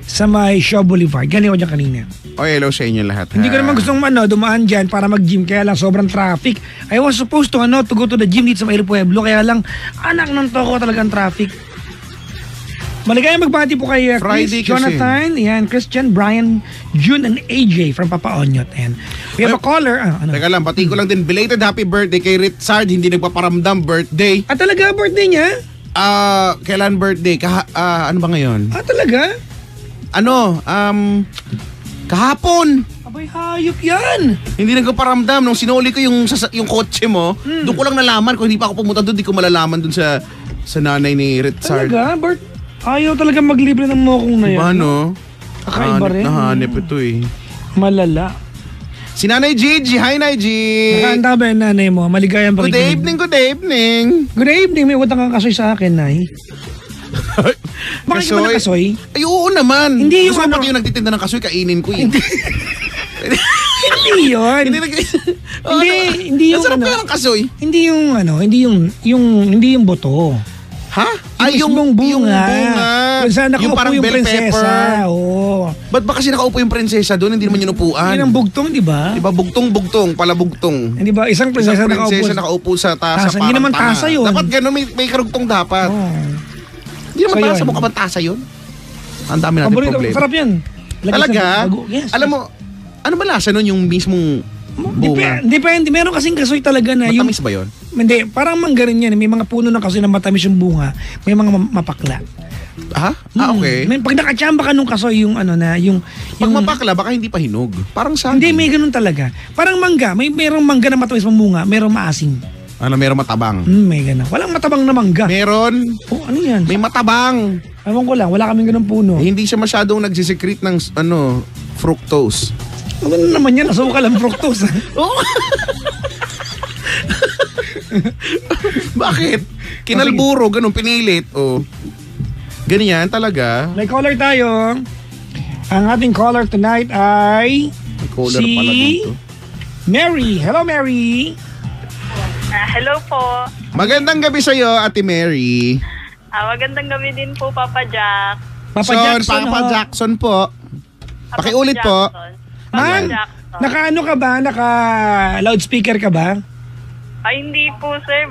[SPEAKER 1] sa may Shaw Boulevard. Galing ko dyan kanina.
[SPEAKER 2] Hello sa inyo lahat.
[SPEAKER 1] Hindi ko naman gustong dumaan dyan para mag-gym. Kaya lang sobrang traffic. I was supposed to go to the gym dito sa May Pueblo. Kaya lang, anak ng toko talagang traffic. Maligayang magbati po kay
[SPEAKER 2] Friday
[SPEAKER 1] Chris, Jonathan, yan, Christian, Brian, June, and AJ from Papa Onyot. And we have a caller.
[SPEAKER 2] Teka lang, pati ko lang din, belated happy birthday kay Richard, hindi nagpaparamdam birthday.
[SPEAKER 1] Talaga birthday niya?
[SPEAKER 2] Kailan birthday? Ano ba ngayon?
[SPEAKER 1] Talaga?
[SPEAKER 2] Kahapon.
[SPEAKER 1] Abay, hayop yan.
[SPEAKER 2] Hindi nagpaparamdam. Nung sinuli ko yung kotse mo, doon ko lang nalaman. Kung hindi pa ako pumunta doon, di ko malalaman doon sa nanay ni Richard.
[SPEAKER 1] Talaga? Ayaw talaga maglibre ng mokong na yan.
[SPEAKER 2] Diba, no?
[SPEAKER 1] Kakaiba rin.
[SPEAKER 2] Nahanip ito eh.
[SPEAKER 1] Malala.
[SPEAKER 2] Si Nanay Gigi. Hi, Nanay Gigi.
[SPEAKER 1] Nakahanda ba yung nanay mo? Maligayang
[SPEAKER 2] Good
[SPEAKER 1] pakikinig.
[SPEAKER 2] evening, good evening.
[SPEAKER 1] Good evening. May utang kang kasoy sa akin, Nay. Bakit ka ba nakasoy?
[SPEAKER 2] Ay, oo naman.
[SPEAKER 1] Hindi
[SPEAKER 2] Gusto
[SPEAKER 1] yung
[SPEAKER 2] mo pati yung nagtitinda ng kasoy, kainin ko eh.
[SPEAKER 1] Hindi yun. Hindi yung
[SPEAKER 2] Masarap
[SPEAKER 1] ano.
[SPEAKER 2] kaya ng kasoy.
[SPEAKER 1] Hindi yung boto.
[SPEAKER 2] Ha?
[SPEAKER 1] Yung mismong bunga. Kung saan
[SPEAKER 2] Yung
[SPEAKER 1] nakaupo
[SPEAKER 2] parang
[SPEAKER 1] yung
[SPEAKER 2] bell
[SPEAKER 1] prinsesa.
[SPEAKER 2] pepper.
[SPEAKER 1] Oo.
[SPEAKER 2] Ba't ba kasi nakaupo yung prinsesa doon? Hindi naman yun upuan.
[SPEAKER 1] Yan ang bugtong, di ba?
[SPEAKER 2] Diba? Bugtong, palabugtong.
[SPEAKER 1] Hindi ba? Isang
[SPEAKER 2] Isang
[SPEAKER 1] prinsesa
[SPEAKER 2] prinsesa
[SPEAKER 1] nakaupo.
[SPEAKER 2] nakaupo sa tasa.
[SPEAKER 1] Hindi naman tasa yun.
[SPEAKER 2] Dapat gano'n, may karugtong dapat.
[SPEAKER 1] Oo.
[SPEAKER 2] Hindi naman
[SPEAKER 1] So,
[SPEAKER 2] tasa
[SPEAKER 1] yun.
[SPEAKER 2] mo kabang tasa yun. Ang dami natin
[SPEAKER 1] Paborito.
[SPEAKER 2] problema.
[SPEAKER 1] Sarap yan. Lagay
[SPEAKER 2] Talaga?
[SPEAKER 1] sa bago. Yes.
[SPEAKER 2] Alam mo, ano ba lasa nun yung mismong bunga?
[SPEAKER 1] Depende. Meron kasing kasoy talaga na yung...
[SPEAKER 2] Matamis ba yun?
[SPEAKER 1] Hindi, parang mangga rin yan. May mga puno ng kasoy na matamis yung bunga. May mga mapakla.
[SPEAKER 2] Ha? Okay.
[SPEAKER 1] Pag nakachamba ka nung kasoy, yung ano na, yung...
[SPEAKER 2] Pag mapakla, baka hindi pa hinog. Parang saging.
[SPEAKER 1] Hindi, may ganun talaga. Parang mangga. Merong mangga na matamis ng bunga. Merong maasim.
[SPEAKER 2] Ano, meron matabang.
[SPEAKER 1] May ganun. Walang matabang na mangga.
[SPEAKER 2] Meron.
[SPEAKER 1] Oh, ano yan?
[SPEAKER 2] May matabang.
[SPEAKER 1] Ewan ko lang. Wala kaming ganun puno.
[SPEAKER 2] Hindi siya masyadong nagsisekret ng fructose.
[SPEAKER 1] Ano naman yan? Asukal ang fructose.
[SPEAKER 2] Oo. Bakit? Kinalburo, ganun, pinilit. Oh. Ganyan talaga.
[SPEAKER 1] May caller tayo. Ang ating caller tonight ay...
[SPEAKER 2] May caller pala dito.
[SPEAKER 1] Mary. Hello, Mary.
[SPEAKER 3] Hello po.
[SPEAKER 2] Magandang gabi sa'yo, Ate Mary.
[SPEAKER 3] Magandang gabi din po, Papa Jack.
[SPEAKER 1] Papa Jackson.
[SPEAKER 2] Papa Jackson po. Pakiulit po.
[SPEAKER 1] Ma'am, naka-ano ka ba? Naka-loudspeaker ka ba?
[SPEAKER 3] Ay, hindi po, sir.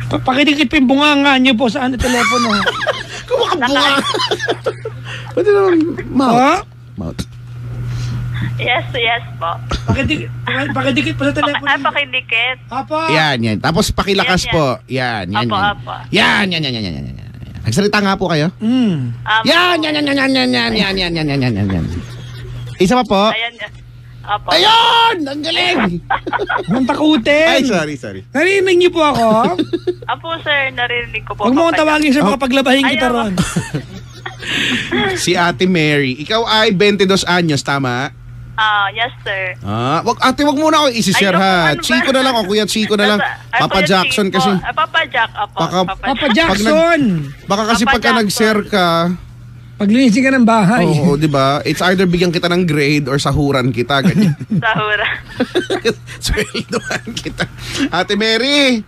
[SPEAKER 1] Pakidikit pa yung bunganga niyo po sa telepono.
[SPEAKER 2] Kumakabunga. Pwede naman mouth.
[SPEAKER 1] Oh?
[SPEAKER 2] Mouth.
[SPEAKER 3] Yes po.
[SPEAKER 1] Pakidikit po sa telepono.
[SPEAKER 3] Pakidikit.
[SPEAKER 1] Apo.
[SPEAKER 2] Yan. Tapos pakilakas
[SPEAKER 3] Yan.
[SPEAKER 2] po. Yan.
[SPEAKER 3] Apo.
[SPEAKER 2] Yan. Nagsalita nga po kayo. Yan. Isa pa po.
[SPEAKER 3] Ayan. Apo.
[SPEAKER 2] Ayun! Ang galing!
[SPEAKER 1] Ang takutin.
[SPEAKER 2] Ay, sorry.
[SPEAKER 1] Narinig niyo po ako?
[SPEAKER 3] Apo, sir. Narinig ko po.
[SPEAKER 1] Huwag mo akong
[SPEAKER 3] Papa Jack.
[SPEAKER 1] tawagin sa mga paglabahin kita
[SPEAKER 3] Ayaw.
[SPEAKER 1] ron.
[SPEAKER 2] Si Ate Mary. Ikaw ay 22 anyos, tama?
[SPEAKER 3] Yes, sir.
[SPEAKER 2] Ate, wag muna ako isi-share
[SPEAKER 3] Ay,
[SPEAKER 2] ha.
[SPEAKER 3] ano ba?
[SPEAKER 2] Chico na lang o Kuya Chico na lang.
[SPEAKER 3] Ay,
[SPEAKER 2] Papa
[SPEAKER 3] Kuya
[SPEAKER 2] Jackson
[SPEAKER 3] Chico.
[SPEAKER 2] kasi.
[SPEAKER 3] Papa Jack, apo.
[SPEAKER 1] Papa Jackson.
[SPEAKER 2] Baka kasi
[SPEAKER 3] Papa
[SPEAKER 2] pagka
[SPEAKER 3] Jackson.
[SPEAKER 2] nag-share ka,
[SPEAKER 1] Paglinisin ka ng bahay.
[SPEAKER 2] oo, di ba? It's either bigyan kita ng grade or sahuran kita. Ganyan.
[SPEAKER 3] Sahura.
[SPEAKER 2] Sweldohan kita. Ate Mary,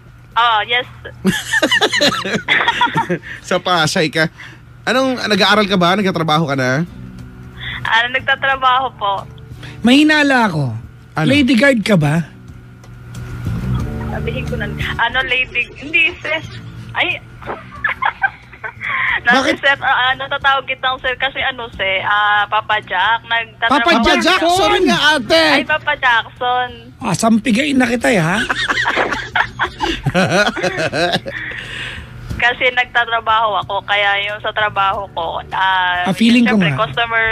[SPEAKER 3] Yes.
[SPEAKER 2] sa Pasay ka. Nag-aaral ka ba? Nagtatrabaho ka na?
[SPEAKER 3] Nagtatrabaho po.
[SPEAKER 1] May ako.
[SPEAKER 2] Ano?
[SPEAKER 1] Lady guard ka ba?
[SPEAKER 3] Sabihin ko na. Lady? Hindi, sir. Ay.
[SPEAKER 2] Bakit?
[SPEAKER 3] Sir, tatawag kitang sir kasi sir, Papa Jack.
[SPEAKER 1] Papa
[SPEAKER 2] Papa
[SPEAKER 1] Jackson!
[SPEAKER 2] Jackson nga, ate!
[SPEAKER 3] Ay, Papa Jackson.
[SPEAKER 1] Sampigain na kita ha.
[SPEAKER 3] Kasi nagtatrabaho ako, kaya yung sa trabaho ko,
[SPEAKER 1] feeling ko
[SPEAKER 3] syempre,
[SPEAKER 1] nga.
[SPEAKER 3] customer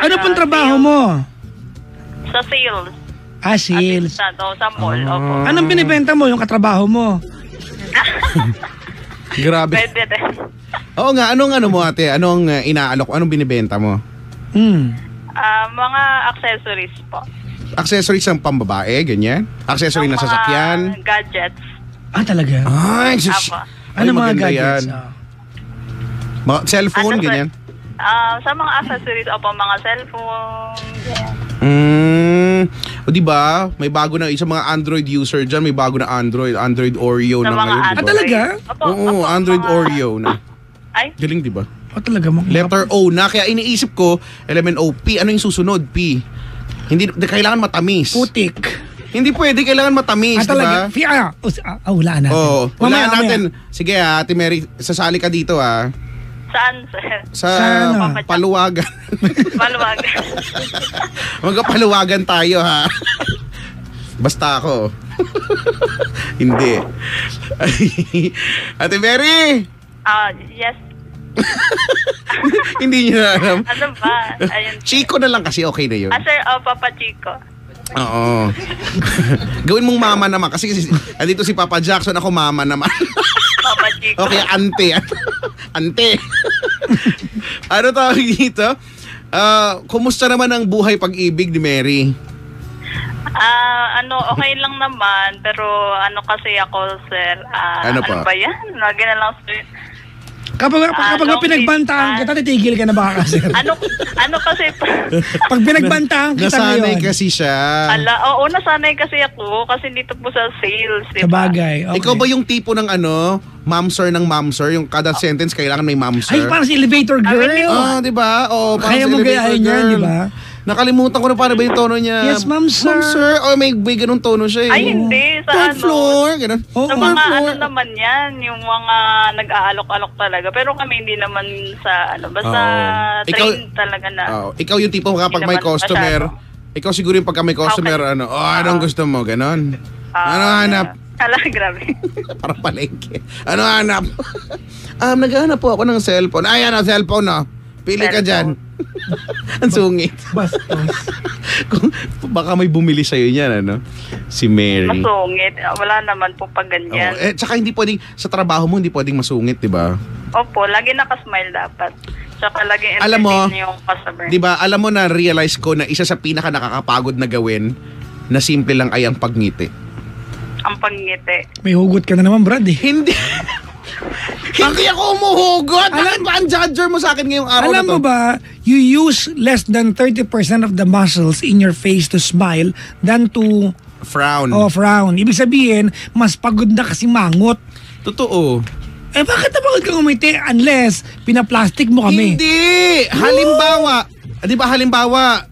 [SPEAKER 1] Ano pong trabaho
[SPEAKER 3] sales.
[SPEAKER 1] mo?
[SPEAKER 3] Sa sales.
[SPEAKER 1] Sales.
[SPEAKER 3] Assistant, sa mall. Opo.
[SPEAKER 1] Anong binibenta mo yung katrabaho mo?
[SPEAKER 2] Grabe.
[SPEAKER 3] Pwede rin.
[SPEAKER 2] Oo nga, anong mo ate? Anong inaalok? Anong binibenta mo?
[SPEAKER 3] Mga accessories po.
[SPEAKER 2] Accessories ng pambabae, ganyan? Accessory
[SPEAKER 3] Ng
[SPEAKER 2] na
[SPEAKER 3] mga
[SPEAKER 2] sasakyan?
[SPEAKER 3] gadgets.
[SPEAKER 1] Talaga?
[SPEAKER 2] Ay,
[SPEAKER 3] Apo.
[SPEAKER 1] Ano mga
[SPEAKER 2] maganda
[SPEAKER 1] gadgets?
[SPEAKER 2] yan. Mga cellphone, ganyan?
[SPEAKER 3] Sa mga accessories, opo, mga cellphone. Yeah.
[SPEAKER 2] O di ba? May bago na isang mga Android user diyan, may bago na Android Oreo
[SPEAKER 3] Sa
[SPEAKER 2] na
[SPEAKER 3] mga
[SPEAKER 2] ngayon, di ba?
[SPEAKER 1] talaga?
[SPEAKER 3] Opo,
[SPEAKER 2] Oo,
[SPEAKER 3] opo,
[SPEAKER 2] Android
[SPEAKER 3] mga-
[SPEAKER 2] Oreo na.
[SPEAKER 3] Ay,
[SPEAKER 2] Galing, di ba?
[SPEAKER 1] Talaga mo?
[SPEAKER 2] Letter O na, kaya iniisip ko, element O, P, ano yung susunod? P. Hindi, kailangan matamis.
[SPEAKER 1] Putik.
[SPEAKER 2] Hindi pwede, kailangan matamis, di
[SPEAKER 1] Talaga?
[SPEAKER 2] ba?
[SPEAKER 1] Wala natin.
[SPEAKER 2] Oo,
[SPEAKER 1] Mamaya,
[SPEAKER 2] wala natin. Sige Ate Mary, sasali ka dito
[SPEAKER 3] saan, sir?
[SPEAKER 2] Sa
[SPEAKER 1] Sana.
[SPEAKER 2] paluwagan.
[SPEAKER 3] Maluwag.
[SPEAKER 2] Magkapaluwagan tayo ha. Basta ako. Hindi. Ate Mary!
[SPEAKER 3] Yes.
[SPEAKER 2] Hindi niyo na alam.
[SPEAKER 3] Ano ba? Ayun.
[SPEAKER 2] Chico na lang kasi okay na yun.
[SPEAKER 3] Sir, Papa Chico.
[SPEAKER 2] Oo. Gawin mong mama naman kasi andito si Papa Jackson, ako mama naman.
[SPEAKER 3] Papa Chico.
[SPEAKER 2] Okay, ante. Ante. Ano tawag dito? Kumusta naman ang buhay pag-ibig ni Mary?
[SPEAKER 3] Okay lang naman, pero kasi ako, sir,
[SPEAKER 2] Ano
[SPEAKER 3] ano
[SPEAKER 2] pa?
[SPEAKER 3] ba yan? Lagi na lang, sir.
[SPEAKER 1] Kapag
[SPEAKER 3] long
[SPEAKER 1] pinagbantaan kita, titigil ka na ba ka, sir?
[SPEAKER 3] Ano kasi,
[SPEAKER 1] Pag pinagbantaan kita
[SPEAKER 2] Nasanay
[SPEAKER 1] ngayon.
[SPEAKER 2] kasi siya.
[SPEAKER 3] oo, nasanay kasi ako kasi dito po sa sales,
[SPEAKER 1] Sa
[SPEAKER 3] diba?
[SPEAKER 1] bagay. Okay.
[SPEAKER 2] Ikaw ba yung tipo ng mamsir ng mamsir? Yung kada sentence kailangan may mamsir?
[SPEAKER 1] Ay, parang si elevator girl.
[SPEAKER 2] Di ba? Oh, parang
[SPEAKER 1] Kaya
[SPEAKER 2] si
[SPEAKER 1] mo
[SPEAKER 2] elevator
[SPEAKER 1] gayahin yan,
[SPEAKER 2] girl.
[SPEAKER 1] di ba?
[SPEAKER 2] Nakalimutan ko na paano ba yung tono niya.
[SPEAKER 1] Yes, ma'am, sir.
[SPEAKER 2] Ma'am, sir. Oh, may ganun tono siya.
[SPEAKER 3] Ay, hindi. Sa
[SPEAKER 2] Third floor. Ganun.
[SPEAKER 1] Oo.
[SPEAKER 3] Sa
[SPEAKER 1] Third
[SPEAKER 3] mga
[SPEAKER 2] floor.
[SPEAKER 3] naman yan, yung mga nag-aalok-alok talaga. Pero kami hindi naman sa basta
[SPEAKER 2] Oo.
[SPEAKER 3] train talaga na.
[SPEAKER 2] Ikaw yung tipo kapag
[SPEAKER 3] Hindi
[SPEAKER 2] may
[SPEAKER 3] naman
[SPEAKER 2] customer, ikaw siguro yung pagka may customer,
[SPEAKER 3] Okay.
[SPEAKER 2] anong gusto mo? Ganon. Ano hanap?
[SPEAKER 3] Hala, grabe.
[SPEAKER 2] Parang palengke. Ano hanap? Naghahanap po ako ng cellphone. Ay, cellphone, no? Pili ka dyan. Ang sungit.
[SPEAKER 1] Bastos.
[SPEAKER 2] Kung baka may bumili sa'yo niyan, si Mary.
[SPEAKER 3] Masungit. Wala naman po pag ganyan.
[SPEAKER 2] Tsaka hindi pwedeng, sa trabaho mo, hindi pwedeng masungit, di ba?
[SPEAKER 3] Opo, lagi nakasmile dapat. Tsaka lagi
[SPEAKER 2] Alam mo,
[SPEAKER 3] entertain yung customer.
[SPEAKER 2] Di ba, alam mo na realize ko na isa sa pinaka nakakapagod na gawin na simple lang ay ang pagngiti.
[SPEAKER 3] Ang pangngiti.
[SPEAKER 1] May hugot ka na naman, Brad eh.
[SPEAKER 2] Hindi. Hindi ako umuhugot. Bakit ba ang judger mo sa akin ngayong araw
[SPEAKER 1] Alam
[SPEAKER 2] na to?
[SPEAKER 1] mo ba, you use less than 30% of the muscles in your face to smile than to
[SPEAKER 2] Frown.
[SPEAKER 1] frown. Ibig sabihin, mas pagod na kasi mangot.
[SPEAKER 2] Totoo.
[SPEAKER 1] Eh bakit napagod kang umiti unless pinaplastic mo kami?
[SPEAKER 2] Hindi. Halimbawa,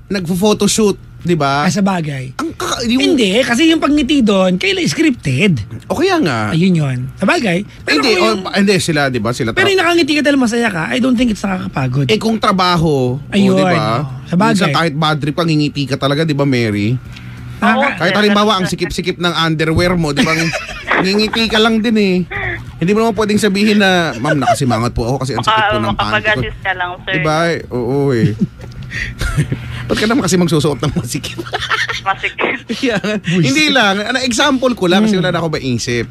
[SPEAKER 2] nagfo-photoshoot, di ba?
[SPEAKER 1] Sa bagay.
[SPEAKER 2] Hindi.
[SPEAKER 1] Hindi, kasi yung pagngiti doon, kailan scripted.
[SPEAKER 2] O kaya nga.
[SPEAKER 1] Ayun yun. Sa bagay. Pero
[SPEAKER 2] Hindi sila, di ba? Sila
[SPEAKER 1] pero yung nakangiti ka dahil masaya ka, I don't think it's nakakapagod.
[SPEAKER 2] kung trabaho,
[SPEAKER 1] Ayun.
[SPEAKER 2] di ba?
[SPEAKER 1] Sa bagay.
[SPEAKER 2] Minsan kahit bad trip, ngingiti ka talaga, di ba, Mary? Kahit halimbawa, ang sikip-sikip ng underwear mo, di ba? Ngingiti ka lang din eh. Hindi mo naman pwedeng sabihin na, ma'am, nakasimangot po ako kasi ang sakit po ng panty ko.
[SPEAKER 3] Makapag-assist ka lang, sir.
[SPEAKER 2] Diba? Oo eh. Ba't ka naman kasi magsusuot ng masikip?
[SPEAKER 3] Masikip.
[SPEAKER 2] Hindi lang. Example ko lang kasi wala na ako maisip.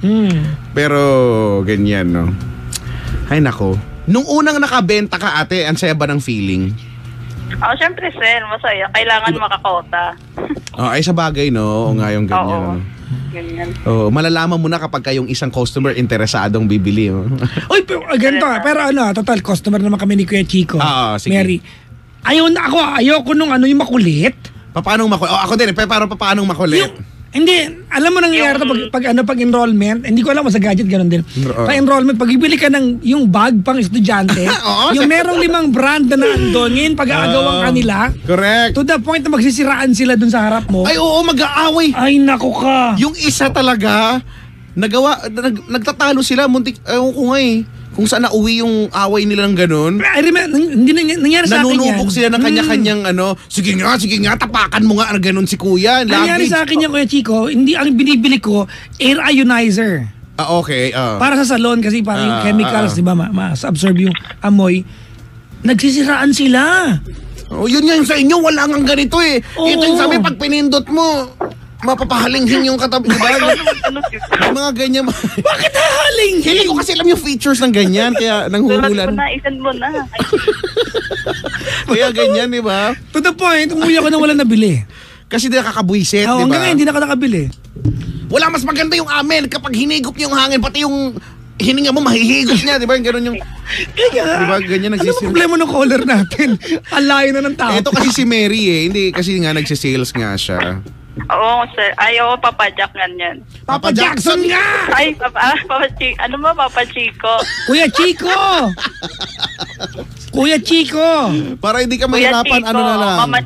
[SPEAKER 2] Pero ganyan, no? Ay, nako. Nung unang nakabenta ka, ate, ang saya ba ng feeling?
[SPEAKER 3] Syempre, sir. Masaya. Kailangan makakota.
[SPEAKER 2] Ay, sa bagay, no? O nga yung ganyan.
[SPEAKER 3] Oo.
[SPEAKER 2] No?
[SPEAKER 3] Ganyan.
[SPEAKER 2] Malalaman mo na kapag kayong isang customer interesadong bibili. Oh.
[SPEAKER 1] Uy, ganito. Pero total, customer naman kami ni Kuya Chico.
[SPEAKER 2] Sige.
[SPEAKER 1] Mary. Ayoko nung yung makulit.
[SPEAKER 2] Paano makulit? Ako din, pero paano makulit?
[SPEAKER 1] Hindi, alam mo nangyayari pag enrollment, hindi ko alam sa gadget ganun din. Pag enrollment, pag ibili ka ng yung bag pang estudyante, yung merong 5 brand na nandun, ngayon pag-aagawan ka nila,
[SPEAKER 2] correct.
[SPEAKER 1] to the point na magsisiraan sila dun sa harap mo.
[SPEAKER 2] Ay, oo, mag-aaway.
[SPEAKER 1] Ay, naku ka.
[SPEAKER 2] Yung isa talaga, nagtatalo sila, muntik, ewan ko nga eh. Kung saan nauwi yung away nila ng ganun.
[SPEAKER 1] I remember, hindi nangyari sa akin yan.
[SPEAKER 2] Nanunubok sila ng kanya-kanyang sige nga, tapakan mo nga, ganun si kuya.
[SPEAKER 1] Nangyari sa akin yan, Kuya Chico, hindi ang binibili ko, air ionizer.
[SPEAKER 2] Okay.
[SPEAKER 1] Para sa salon kasi para yung chemicals, di ba, ma-absorb yung amoy. Nagsisiraan sila.
[SPEAKER 2] Yun nga yung sa inyo, wala nga ganito eh.
[SPEAKER 1] Oo.
[SPEAKER 2] Ito yung sabi, pag pinindot mo, mapapahalinghin yung katabi. Diba? Mga ganyan.
[SPEAKER 1] Bakit hahalinghin?
[SPEAKER 2] Hindi ko kasi alam yung features ng ganyan, kaya nanghuhulan.
[SPEAKER 3] Isend mo na.
[SPEAKER 2] Kaya ganyan, di ba?
[SPEAKER 1] To the point, umuwi ako nang wala nabili.
[SPEAKER 2] Kasi di nakakabwisit, di ba?
[SPEAKER 1] Hanggang ngayon, hindi na ako nakabili.
[SPEAKER 2] Wala mas maganda yung amin kapag hinigop niyo yung hangin, pati yung hininga mo mahihigop niya, di ba? Ganun yung...
[SPEAKER 1] Kaya,
[SPEAKER 2] di ba? Ganyan
[SPEAKER 1] ano
[SPEAKER 2] nagsisales.
[SPEAKER 1] problema ng caller natin? Alayo na ng tao.
[SPEAKER 2] Ito kasi si Mary eh. Hindi, kasi nga nagsisales nga siya.
[SPEAKER 3] Oo, sir. Ayaw, Papa Jack ganyan.
[SPEAKER 1] Papa Jackson nga!
[SPEAKER 3] Ay, Papa Chico. Ano ba, Papa Chico?
[SPEAKER 1] Kuya Chico! Kuya Chico!
[SPEAKER 2] Para hindi ka
[SPEAKER 3] Kuya
[SPEAKER 2] mahirapan,
[SPEAKER 3] Chico,
[SPEAKER 2] ano na lang.
[SPEAKER 3] Mama,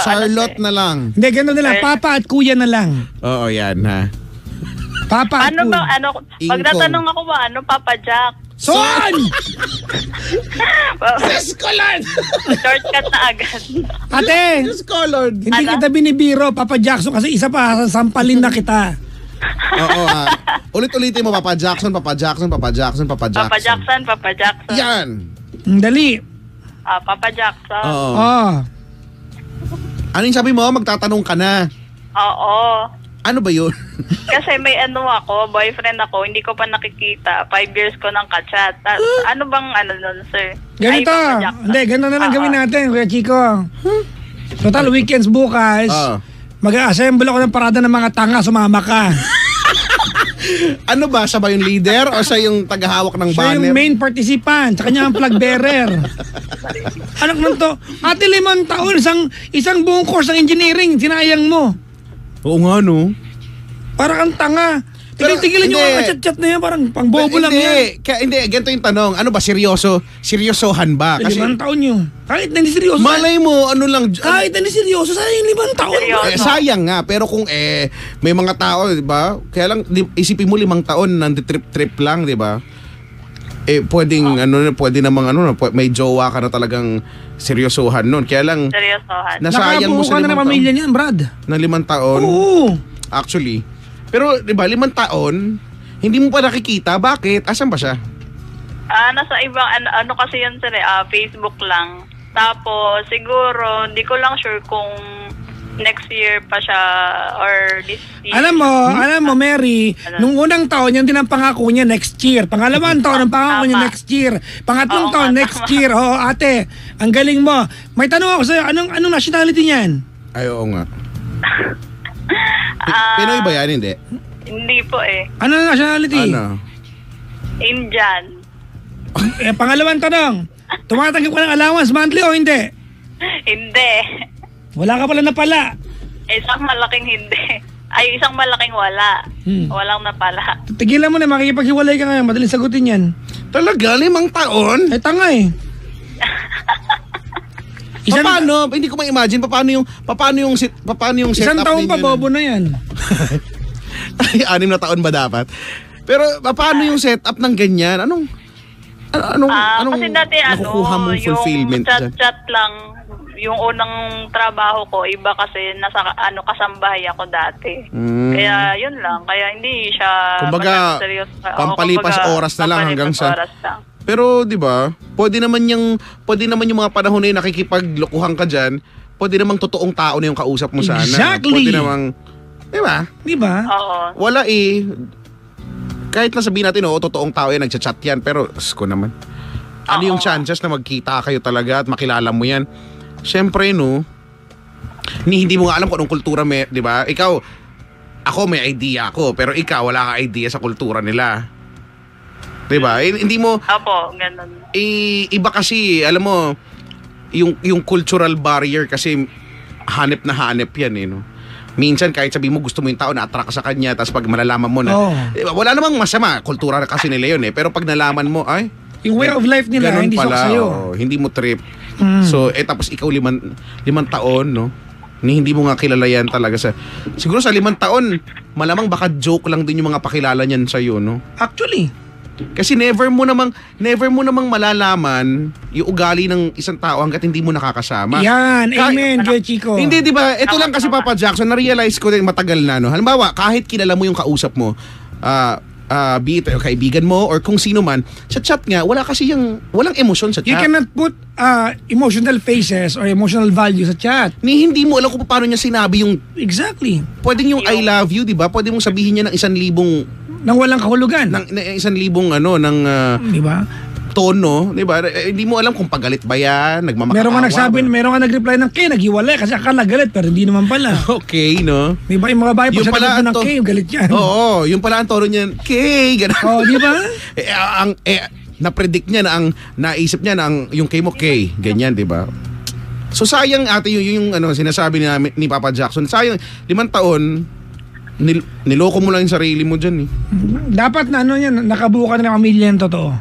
[SPEAKER 2] Charlotte na lang.
[SPEAKER 1] Hindi, gano'n na lang. Papa at kuya na lang.
[SPEAKER 2] Oo, yan ha.
[SPEAKER 1] Papa at
[SPEAKER 3] Ano
[SPEAKER 1] kuya.
[SPEAKER 3] ba, pag natanong ako ba, Papa Jack?
[SPEAKER 1] Son!
[SPEAKER 2] Escolard!
[SPEAKER 3] Shortcut na agad.
[SPEAKER 1] Ate!
[SPEAKER 2] Escolard!
[SPEAKER 1] Hindi kita binibiro, Papa Jackson, kasi isa pa, sampalin na kita.
[SPEAKER 2] Oo ha. Ulit-ulitin mo, Papa Jackson, Papa Jackson, Papa Jackson, Papa Jackson.
[SPEAKER 3] Papa Jackson, Papa Jackson.
[SPEAKER 2] Yan!
[SPEAKER 1] Dali.
[SPEAKER 3] Papa Jackson.
[SPEAKER 2] Oo.
[SPEAKER 1] Oh.
[SPEAKER 2] Ano yung sabi mo? Magtatanong ka na.
[SPEAKER 3] Oo.
[SPEAKER 2] Ano ba yun?
[SPEAKER 3] Kasi may boyfriend ako, hindi ko pa nakikita. 5 years ko nang kachat. Ano bang nun, sir?
[SPEAKER 1] Ganito.
[SPEAKER 3] Ay, Papa Jackson.
[SPEAKER 1] Hindi, ganito na lang gawin natin, Kuya Chico. Total, weekends bukas. Mag-assemble ako ng parada ng mga tanga, sumama ka.
[SPEAKER 2] Ano ba? Siya ba yung leader o siya yung tagahawak ng
[SPEAKER 1] Siya
[SPEAKER 2] banner?
[SPEAKER 1] yung main participant, sa kanya ang flag bearer. Anak nun to, ate 5 taon, isang buong course ng engineering, sinayang mo.
[SPEAKER 2] Oo nga, no?
[SPEAKER 1] Para kang tanga.
[SPEAKER 2] Pero,
[SPEAKER 1] Tigil-tigilan yung
[SPEAKER 2] hindi.
[SPEAKER 1] mga chat-chat na yan, parang pang bobo lang yan.
[SPEAKER 2] Hindi, ganito yung tanong. Ano ba, seryosohan ba? Kasi
[SPEAKER 1] 5 taon yun. Kahit na hindi seryoso.
[SPEAKER 2] malay mo, ano lang,
[SPEAKER 1] Kahit na hindi seryoso, sayang 5 taon.
[SPEAKER 3] Seryoso.
[SPEAKER 2] sayang nga. Pero kung may mga tao, di ba? Kaya lang, isipin mo 5 taon, nandi-trip-trip lang, di ba? Pwedeng, pwede namang, may jowa ka na talagang seryosohan nun. Kaya lang,
[SPEAKER 3] Seryosohan.
[SPEAKER 2] nasayang mo
[SPEAKER 1] Nakabuo
[SPEAKER 2] sa
[SPEAKER 1] ka na
[SPEAKER 2] 5
[SPEAKER 1] ng
[SPEAKER 2] taon.
[SPEAKER 1] pamilya niyan, Brad.
[SPEAKER 2] Na 5 taon.
[SPEAKER 1] Oo.
[SPEAKER 2] Actually. Pero, di ba, 5 taon, hindi mo pa nakikita. Bakit? Asan ba siya?
[SPEAKER 3] Nasa ibang, ano kasi yun sir, Facebook lang. Tapos, siguro, hindi ko lang sure kung next year pa siya or this year.
[SPEAKER 1] Alam mo, Mary, nung unang taon, yan din ang pangako niya next year. Pangalawang taon, ang pangako niya
[SPEAKER 3] Tama.
[SPEAKER 1] next year. Pangatlong
[SPEAKER 3] Oo
[SPEAKER 1] taon,
[SPEAKER 3] nga,
[SPEAKER 1] next
[SPEAKER 3] tama.
[SPEAKER 1] year. Oo, ate, ang galing mo. May tanong ako sa'yo, anong nationality niyan?
[SPEAKER 2] Ay, oo nga. Pinoy ba yan? Hindi.
[SPEAKER 3] Hindi po
[SPEAKER 1] Ano na nationality?
[SPEAKER 2] Ano?
[SPEAKER 3] Indian.
[SPEAKER 1] Pangalawang tanong, tumatanggap ka ng allowance monthly o hindi?
[SPEAKER 3] Hindi.
[SPEAKER 1] Wala ka pala na pala.
[SPEAKER 3] Isang malaking hindi. Ay, isang malaking wala. Walang napala.
[SPEAKER 1] Tigilan mo na, makikipaghiwalay ka ngayon. Madaling sagutin yan.
[SPEAKER 2] Talaga? 5 taon?
[SPEAKER 1] Tanga eh.
[SPEAKER 2] Paano? Hindi ko ma-imagine paano yung
[SPEAKER 1] Isang
[SPEAKER 2] setup
[SPEAKER 1] taon pa,
[SPEAKER 2] ninyo
[SPEAKER 1] bobo na yan.
[SPEAKER 2] Ay, 6 na taon ba dapat? Pero paano yung setup ng ganyan? Anong
[SPEAKER 3] Kasi dati
[SPEAKER 2] nakukuha mong fulfillment
[SPEAKER 3] yung
[SPEAKER 2] dyan?
[SPEAKER 3] chat lang, yung unang trabaho ko, iba kasi nasa kasambahay ako dati. Kaya yun lang, kaya hindi siya
[SPEAKER 2] Kumbaga,
[SPEAKER 3] masyadong seryoso.
[SPEAKER 2] pampalipas oras na lang hanggang sa...
[SPEAKER 3] oras lang.
[SPEAKER 2] Pero 'di ba? Pwede naman yung mga panahon na yun, nakikipaglokohan ka diyan. Pwede namang totoong tao na yung kausap mo sana.
[SPEAKER 1] Exactly.
[SPEAKER 2] Pwede namang 'di ba?
[SPEAKER 1] Di ba?
[SPEAKER 3] Oo.
[SPEAKER 2] Wala kahit na sabihin natin, totoong tao yan, nagchat-chat yan, pero ko naman. Ano yung chances na magkita kayo talaga at makilala mo yan? Siyempre, hindi mo nga alam kung anong kultura may, di ba? Ako may idea ako, pero ikaw wala ka idea sa kultura nila. Di ba? Hindi mo,
[SPEAKER 3] Opo, ganun.
[SPEAKER 2] iba kasi, alam mo, yung cultural barrier kasi hanep na hanep yan no? Minsan kahit sabi mo gusto mo yung tao, na-attract ka sa kanya, tapos pag malalaman mo na, diba, wala namang masama, kultura kasi nila yun pero pag nalaman mo,
[SPEAKER 1] yung way of life nila,
[SPEAKER 2] ganun
[SPEAKER 1] hindi
[SPEAKER 2] pala,
[SPEAKER 1] sa'yo.
[SPEAKER 2] hindi mo trip. So, tapos ikaw 5 taon, hindi mo nga kilala yan talaga siguro sa 5 taon, malamang baka joke lang din yung mga pakilala niyan sa'yo,
[SPEAKER 1] Actually.
[SPEAKER 2] Kasi never mo namang malalaman yung ugali ng isang tao hangga't hindi mo nakakasama.
[SPEAKER 1] Yan, amen, Joy Chico.
[SPEAKER 2] Hindi, di ba? Ito lang kasi, Papa Jackson, na-realize ko din matagal na, Halimbawa, kahit kilala mo yung kausap mo, be it kaibigan mo or kung sino man, sa chat nga, walang emosyon sa
[SPEAKER 1] You
[SPEAKER 2] chat.
[SPEAKER 1] cannot put emotional faces or emotional value sa chat.
[SPEAKER 2] Hindi mo alam kung paano niya sinabi yung,
[SPEAKER 1] Exactly.
[SPEAKER 2] pwedeng yung I love you, di ba? Pwede mong sabihin niya ng 1,000
[SPEAKER 1] Nang walang kahulugan.
[SPEAKER 2] ng 1,000
[SPEAKER 1] Di ba?
[SPEAKER 2] tono, di ba? Hindi mo alam kung pagalit ba yan, nagmamakaawa.
[SPEAKER 1] Meron nga nag-reply ng K, naghiwalay kasi akala galit pero hindi naman pala.
[SPEAKER 2] Okay, no?
[SPEAKER 1] Di ba yung mga bahay pag
[SPEAKER 2] Yung pala
[SPEAKER 1] sa ng K, galit yan.
[SPEAKER 2] Oo, yung pala ang tono niyan, K, gano'n.
[SPEAKER 1] Oh, di ba?
[SPEAKER 2] Na-predict niya na naisip niya na yung K mo, K, ganyan, di ba? So sayang ate yung sinasabi ni Papa Jackson, sayang 5 taon, niloko mo lang yung sarili mo dyan
[SPEAKER 1] Dapat na nakabuo ka na ng pamilya ng totoo.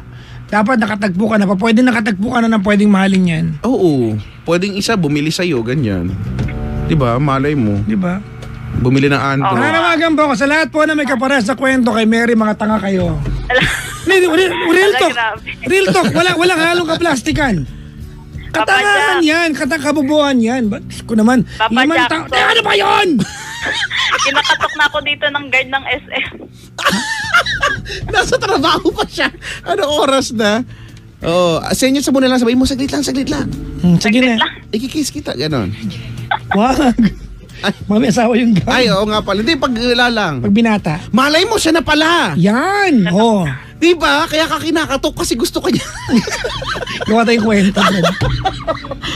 [SPEAKER 1] Dapat nakatagpo ka na pa. Pwede nakatagpo ka na ng pwedeng mahalin yan.
[SPEAKER 2] Oo, pwedeng isa bumili sa'yo, ganyan. Diba, malay mo.
[SPEAKER 1] Diba?
[SPEAKER 2] Bumili ng Android.
[SPEAKER 1] Nananawagan po ako sa lahat po na may kapares sa kwento kay Mary, mga tanga kayo. Real talk. Real talk. Walang halong kaplastikan. Katangahan yan. Kabubuhan yan. Ba't ko naman,
[SPEAKER 3] Papa
[SPEAKER 1] 5 taon.
[SPEAKER 3] Jackson.
[SPEAKER 1] Ano ba yun?
[SPEAKER 3] Kinakatok na ako dito ng guard ng SM.
[SPEAKER 2] Nasa trabaho pa siya. Anong oras na? Oo, senyas mo na lang. Sabihin mo, saglit lang.
[SPEAKER 1] Sige na.
[SPEAKER 2] Ikikiss kita, ganon.
[SPEAKER 1] Wag. Mami, asawa yung guy.
[SPEAKER 2] Ay, oo nga pala. Hindi, paglalang.
[SPEAKER 1] Pag binata.
[SPEAKER 2] Malay mo, siya na pala.
[SPEAKER 1] Yan. Oh.
[SPEAKER 2] Di ba? Kaya ka kinakatok kasi gusto ka niya.
[SPEAKER 1] Gawa tayong kwento.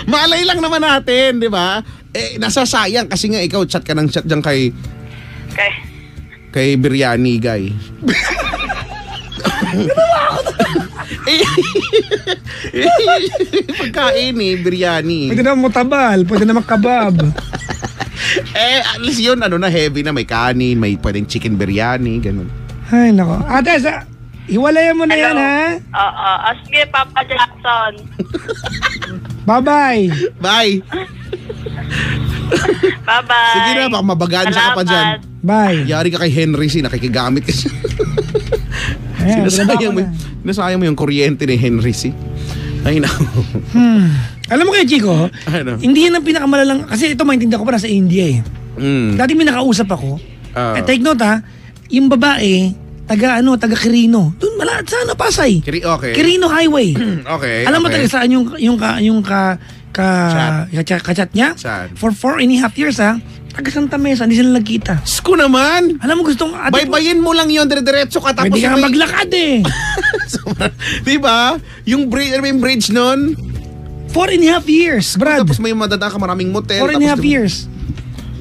[SPEAKER 2] Malay lang naman natin, di ba? Nasasayang kasi nga ikaw chat ka ng chat dyan kay... Kay Biryani Guy. Pagkain biryani.
[SPEAKER 1] Pwede naman mutabal, pwede naman kabab.
[SPEAKER 2] At least yun, heavy na. May kanin, may pwedeng chicken biryani, ganun.
[SPEAKER 1] Ay, nako. Ate, hiwalayan mo na yan, ha?
[SPEAKER 3] Oo. Sige, Papa Jackson.
[SPEAKER 1] Bye-bye.
[SPEAKER 2] Bye!
[SPEAKER 3] Bye-bye.
[SPEAKER 2] Sige na, baka mabagaan ka pa dyan.
[SPEAKER 1] Bye.
[SPEAKER 2] Yari ka kay Henry C, nakikigamit kasi.
[SPEAKER 1] Ayan,
[SPEAKER 2] Sinasayang mo yung kuryente ni Henry C. Ay, nako.
[SPEAKER 1] Alam mo kaya, Chico, hindi yan ang pinakamalalang, kasi ito maintindihan ko pa nasa India eh. Dati may nakausap ako. Take note ha, yung babae, taga Quirino. Doon malapit sa Pasay.
[SPEAKER 2] Okay.
[SPEAKER 1] Quirino Highway.
[SPEAKER 2] Okay.
[SPEAKER 1] Alam mo taga saan yung kachat niya?
[SPEAKER 2] Saan?
[SPEAKER 1] For 4.5 years ha, taga Santa Mesa, hindi sila nagkita.
[SPEAKER 2] Sko naman!
[SPEAKER 1] Alam mo gustong...
[SPEAKER 2] Baybayin mo lang yun, dire-diretso ka. Tapos
[SPEAKER 1] pwede ka maglakad eh.
[SPEAKER 2] Diba? Yung bridge nun,
[SPEAKER 1] 4.5 years, Brad.
[SPEAKER 2] tapos may madadaan ka maraming motel.
[SPEAKER 1] 4.5 years.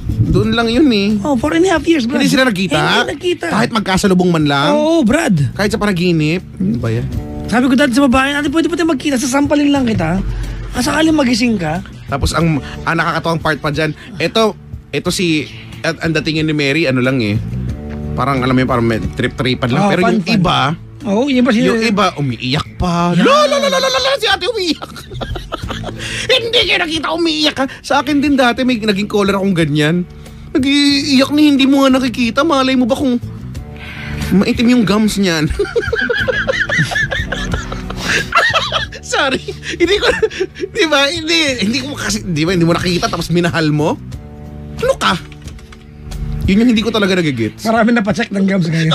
[SPEAKER 2] Doon lang yun eh.
[SPEAKER 1] Oh, 4.5 years, Brad.
[SPEAKER 2] Hindi sila nagkita?
[SPEAKER 1] Hindi nagkita.
[SPEAKER 2] Kahit magkasalubong man lang?
[SPEAKER 1] Oo, Brad.
[SPEAKER 2] Kahit sa panaginip? Ano ba yan?
[SPEAKER 1] Sabi ko dati sa babae, ate pwede pa tayo magkita, sasampalin lang kita. Sakaling magising ka.
[SPEAKER 2] Tapos ang nakakatawang part pa dyan, ito si, ang datingin ni Mary, lang eh. Parang alam mo yun, parang trip-tripan lang. Pero
[SPEAKER 1] fun.
[SPEAKER 2] yung iba,
[SPEAKER 1] Oo,
[SPEAKER 2] yung iba umiiyak pa. Si ate umiiyak. Hindi kayo nakita umiiyak ha. Sa akin din dati may naging caller akong ganyan. Nag-iiyak ni hindi mo nga nakikita. Malay mo ba kung maitim yung gums niyan? Sorry. Hindi ko, di ba? Hindi ko kasi, di ba? Hindi mo nakikita tapos minahal mo? Ano ka? Yun yung hindi ko talaga nagigits.
[SPEAKER 1] Marami na pa-check ng gums ngayon.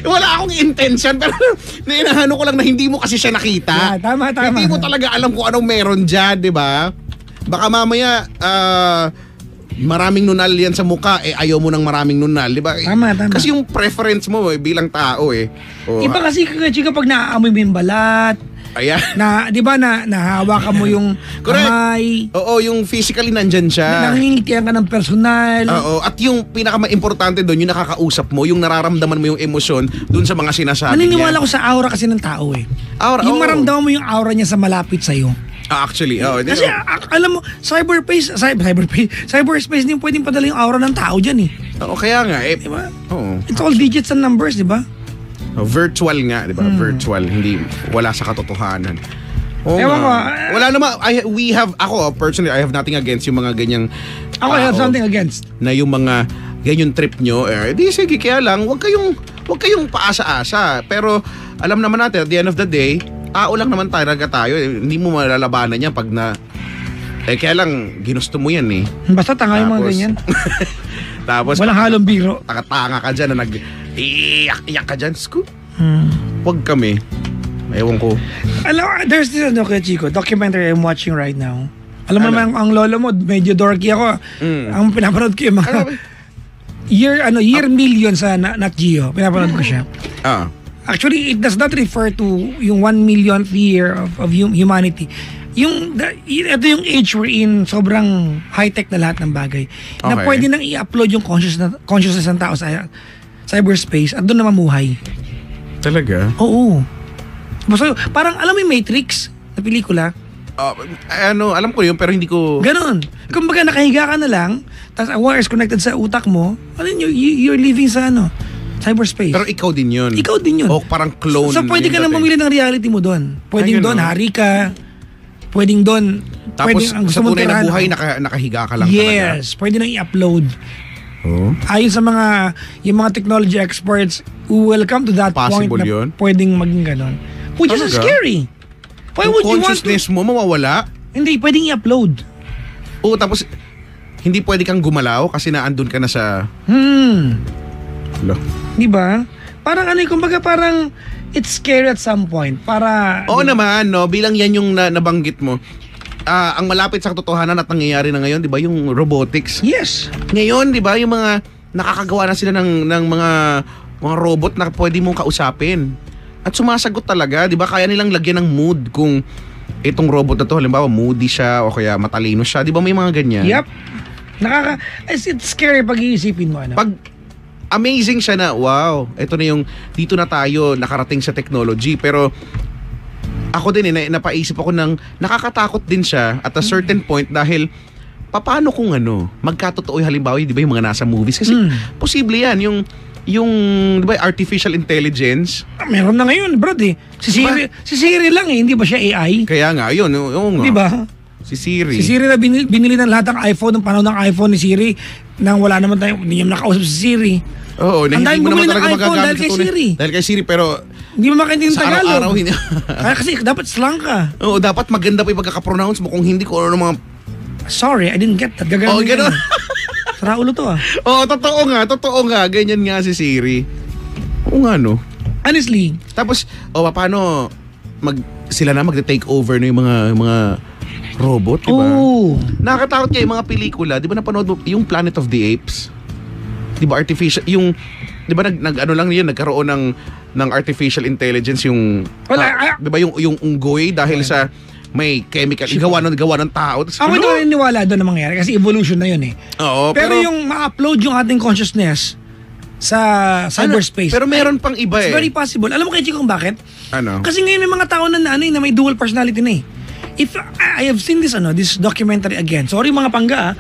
[SPEAKER 2] Wala akong intention pero nainahano ko lang na hindi mo kasi siya nakita.
[SPEAKER 1] Yeah, tama.
[SPEAKER 2] Hindi mo talaga alam kung anong meron dyan, di ba? Baka mamaya, maraming nunal yan sa mukha, ayaw mo ng maraming nunal, di ba?
[SPEAKER 1] Tama.
[SPEAKER 2] Kasi yung preference mo bilang tao
[SPEAKER 1] Iba kasi kapag naaamoy mo yung balat,
[SPEAKER 2] ayan.
[SPEAKER 1] di ba nahawakan mo yung kamay.
[SPEAKER 2] Oo, yung physically nandyan siya.
[SPEAKER 1] Nangingitian ka ng personal.
[SPEAKER 2] Oo, at yung pinaka-importante doon, yung nakakausap mo, yung nararamdaman mo yung emosyon doon sa mga sinasabi
[SPEAKER 1] Naniniwala
[SPEAKER 2] niya.
[SPEAKER 1] ko sa aura kasi ng tao eh.
[SPEAKER 2] Aura,
[SPEAKER 1] yung maramdaman mo yung aura niya sa malapit sa'yo.
[SPEAKER 2] Actually,
[SPEAKER 1] Kasi alam mo, cyberspace din pwedeng padala yung aura ng tao dyan eh.
[SPEAKER 2] Oo, kaya nga
[SPEAKER 1] Diba?
[SPEAKER 2] Oo.
[SPEAKER 1] It's all digits and numbers, di ba?
[SPEAKER 2] Virtual nga, di ba? Virtual, hindi, wala sa katotohanan.
[SPEAKER 1] Ewan ko.
[SPEAKER 2] Wala naman, ako personally, I have nothing against yung mga ganyang
[SPEAKER 1] Ako, I have something against.
[SPEAKER 2] na yung mga ganyan trip nyo, di sige, kaya lang, wag kayong paasa-asa. Pero, alam naman natin, at the end of the day, tao lang naman talaga tayo. Hindi mo malalabanan yan pag kaya lang, ginusto mo yan eh.
[SPEAKER 1] Basta tanga yung mga ganyan.
[SPEAKER 2] Tapos,
[SPEAKER 1] Walang halong biro.
[SPEAKER 2] Tanga ka dyan na iiyak ka dyan. Scoop. Wag kami. Ewan ko.
[SPEAKER 1] Alam, there's this Chico, documentary I'm watching right now. Alam mo naman, ang lolo mo, medyo dorky ako. Ang pinapanood ko yung mga year million sa Nat Geo. Pinapanood ko siya. Actually, it does not refer to yung 1 millionth year of humanity. Ito yung age we're in, sobrang high-tech na lahat ng bagay. Na pwede nang i-upload yung consciousness ng tao sa cyberspace at doon na mamuhay.
[SPEAKER 2] Talaga?
[SPEAKER 1] Oo. So, parang alam mo yung Matrix na pelikula?
[SPEAKER 2] Alam ko yun pero hindi ko...
[SPEAKER 1] Ganon. Kumbaga nakahiga ka na lang, tapos wires connected sa utak mo, you're living sa cyberspace.
[SPEAKER 2] Pero ikaw din yun.
[SPEAKER 1] Ikaw din yun.
[SPEAKER 2] O parang clone.
[SPEAKER 1] So pwede ka nang mamili ng reality mo doon. Pwedeng doon, hari ka. Pwedeng doon.
[SPEAKER 2] Tapos sa tunay na buhay, nakahiga ka lang talaga.
[SPEAKER 1] Yes. Pwede nang i-upload.
[SPEAKER 2] Oh.
[SPEAKER 1] Ayon sa yung mga technology experts who will come to that
[SPEAKER 2] Possible
[SPEAKER 1] point na
[SPEAKER 2] yun?
[SPEAKER 1] pwedeng maging ganon. Which is scary. Why would you want to?
[SPEAKER 2] Consciousness mo mawawala?
[SPEAKER 1] Hindi, pwedeng i-upload.
[SPEAKER 2] Oo, tapos hindi pwede kang gumalaw kasi naandun ka na sa... Hello.
[SPEAKER 1] Di ba? Parang kumbaga parang it's scary at some point.
[SPEAKER 2] Oo naman, no? Bilang yan yung nabanggit mo. Ang malapit sa katotohanan at nangyayari na ngayon, di ba, yung robotics.
[SPEAKER 1] Yes.
[SPEAKER 2] Ngayon, di ba, yung mga nakakagawa na sila ng mga robot na pwede mong kausapin. At sumasagot talaga, di ba? Kaya nilang lagyan ng mood kung itong robot na to, halimbawa moody siya o kaya matalino siya. Di ba may mga ganyan?
[SPEAKER 1] Yep. It's scary pag iisipin mo.
[SPEAKER 2] Pag amazing siya na, wow, ito na yung, dito na tayo nakarating sa technology. Pero ako din napaisip ako ng nakakatakot din siya at a certain point dahil paano kung magkatotoo halimbawa, di ba yung mga nasa movies? Kasi posible yan, yung di ba, artificial intelligence.
[SPEAKER 1] Meron na ngayon, bro, Si Siri lang hindi ba siya AI?
[SPEAKER 2] Kaya nga, yun nga.
[SPEAKER 1] Di ba?
[SPEAKER 2] Si Siri.
[SPEAKER 1] Si Siri na binili ng lahat ng iPhone, ng panahon ng iPhone ni Siri, nang wala naman tayo, hindi niya nakausap si Siri.
[SPEAKER 2] Oo, na hindi mo naman talaga magagamit
[SPEAKER 1] dahil kay Siri.
[SPEAKER 2] Dahil kay Siri, pero
[SPEAKER 1] hindi mo makaintindi ng
[SPEAKER 2] sa
[SPEAKER 1] Tagalog.
[SPEAKER 2] araw-araw hindi.
[SPEAKER 1] Kasi dapat slang ka.
[SPEAKER 2] Oo, dapat maganda pa yung pagkakapronounce mo. Kung hindi ko mga...
[SPEAKER 1] Sorry, I didn't get that. Gagawin
[SPEAKER 2] gano'n.
[SPEAKER 1] Sara ulo to
[SPEAKER 2] Oo, totoo nga. Ganyan nga si Siri. Oo nga, no.
[SPEAKER 1] Honestly.
[SPEAKER 2] Tapos, paano sila na magte-take over na yung mga robot, diba?
[SPEAKER 1] Oo.
[SPEAKER 2] Nakakatakot kayo yung mga pelikula. Di ba napanood mo yung Planet of the Apes? Di ba artificial, di ba nagkaroon ng artificial intelligence yung, di ba yung unggoy dahil sa may chemical, gawa ng tao.
[SPEAKER 1] Ako hindi ko naniniwala doon na mangyari kasi evolution na yun
[SPEAKER 2] Oo,
[SPEAKER 1] pero yung ma-upload yung ating consciousness sa cyberspace.
[SPEAKER 2] Pero meron pang iba
[SPEAKER 1] It's very possible. Alam mo kay Chico kung bakit?
[SPEAKER 2] Ano?
[SPEAKER 1] Kasi ngayon may mga tao na may dual personality na If I have seen this documentary again. Sorry mga pangga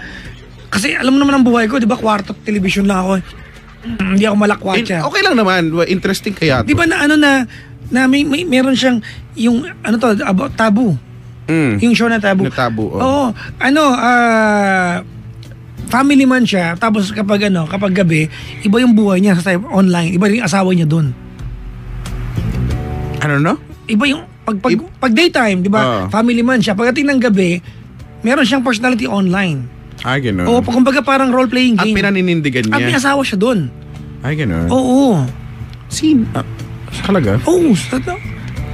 [SPEAKER 1] kasi alam mo naman ang buhay ko, di ba? Kwarto television lang ako. Hindi ako malakwatsa.
[SPEAKER 2] Okay lang naman. Interesting kaya to.
[SPEAKER 1] Di ba na meron siyang yung about tabu. Yung show na tabu.
[SPEAKER 2] Na tabu.
[SPEAKER 1] Oo. Family man siya, tapos kapag gabi, iba yung buhay niya sa online, iba yung asawa niya doon.
[SPEAKER 2] Ano no?
[SPEAKER 1] Iba yung pag daytime, di ba? Family man siya. Pagdating ng gabi, meron siyang personality online.
[SPEAKER 2] Ay, gano'n.
[SPEAKER 1] Oo, kumbaga parang role-playing game.
[SPEAKER 2] At pinaninindigan niya.
[SPEAKER 1] At may asawa siya doon.
[SPEAKER 2] Ay, gano'n.
[SPEAKER 1] Oo.
[SPEAKER 2] Talaga?
[SPEAKER 1] Oo.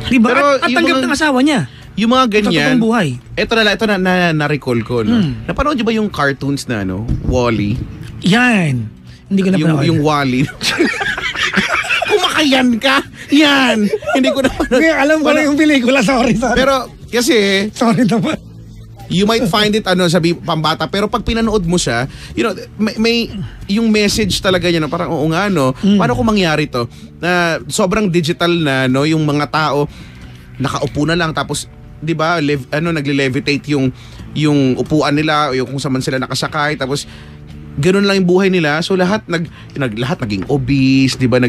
[SPEAKER 1] Di ba?
[SPEAKER 2] Pero
[SPEAKER 1] At tanggap ng asawa niya.
[SPEAKER 2] Yung mga ganyan.
[SPEAKER 1] Sa totoong buhay.
[SPEAKER 2] Ito na-recall ko. No? Napanood niyo ba yung cartoons na Wall-E?
[SPEAKER 1] Yan. Hindi ko napanood.
[SPEAKER 2] Yung Wall-E. Kumakayan ka. Yan. Hindi ko napanood.
[SPEAKER 1] Alam ko na yung pelikula. Sorry.
[SPEAKER 2] Pero kasi
[SPEAKER 1] sorry naman.
[SPEAKER 2] You might find it sabi pambata, pero pag pinanood mo siya, may yung message talaga niya parang oo nga paano kung mangyari to na sobrang digital na yung mga tao nakaupo na lang tapos 'di ba nagle-levitate yung upuan nila o yung kung saan sila nakasakay tapos ganoon lang yung buhay nila, so lahat lahat naging obese, 'di ba,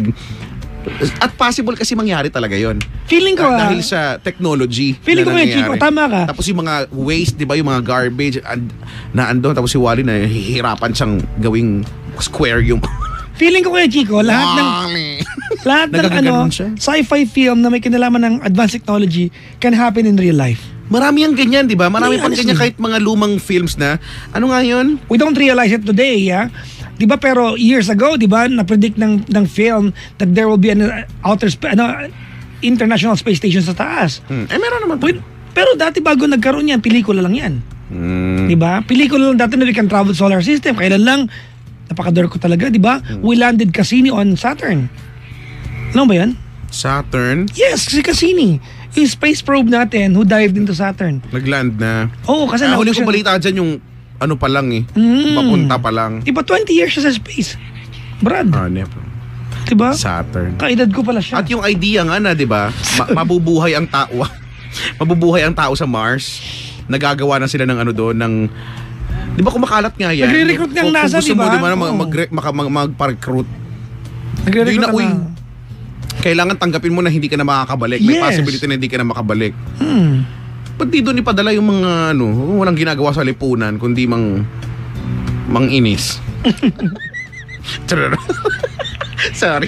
[SPEAKER 2] at possible kasi mangyari talaga yon.
[SPEAKER 1] Feeling ko
[SPEAKER 2] dahil sa technology.
[SPEAKER 1] Feeling ko Chico, tama ka.
[SPEAKER 2] Tapos yung mga waste, 'di ba, yung mga garbage na andon, tapos si Wally na hihirapan siyang gawing square yung
[SPEAKER 1] feeling ko Chico, lahat ng sci-fi film na may kinalaman ng advanced technology can happen in real life.
[SPEAKER 2] Marami yang ganyan, 'di ba? Marami pang ganyan kahit mga lumang films na nga yun?
[SPEAKER 1] We don't realize it today, Di ba, pero years ago, di ba, na-predict ng film that there will be an international space station sa taas.
[SPEAKER 2] Meron naman.
[SPEAKER 1] Pero dati bago nagkaroon yan, pelikula lang yan. Di ba? Pelikula lang dati na we can travel solar system. Kailan lang, napakador ko talaga, di ba? We landed Cassini on Saturn. Ano ba yan?
[SPEAKER 2] Saturn?
[SPEAKER 1] Yes, si Cassini. Yung space probe natin who dived into Saturn.
[SPEAKER 2] Nagland na.
[SPEAKER 1] Oo, kasi
[SPEAKER 2] huli ko balita dyan yung pa lang papunta pa lang.
[SPEAKER 1] Diba 20 years siya sa space? Brad. Diba?
[SPEAKER 2] Saturn.
[SPEAKER 1] Kaedad ko pala siya.
[SPEAKER 2] At yung idea nga na, diba, mabubuhay ang tao. Mabubuhay ang tao sa Mars. Nagagawa na sila ng doon, ng... Diba kumakalat nga yan?
[SPEAKER 1] Nagre-recruit ng NASA, diba?
[SPEAKER 2] Mag-recruit.
[SPEAKER 1] Nagre-recruit na.
[SPEAKER 2] Kailangan tanggapin mo na hindi ka na makakabalik. May possibility na hindi ka na makabalik. Ba't di doon ipadala yung mga walang ginagawa sa lipunan kundi inis. Sorry.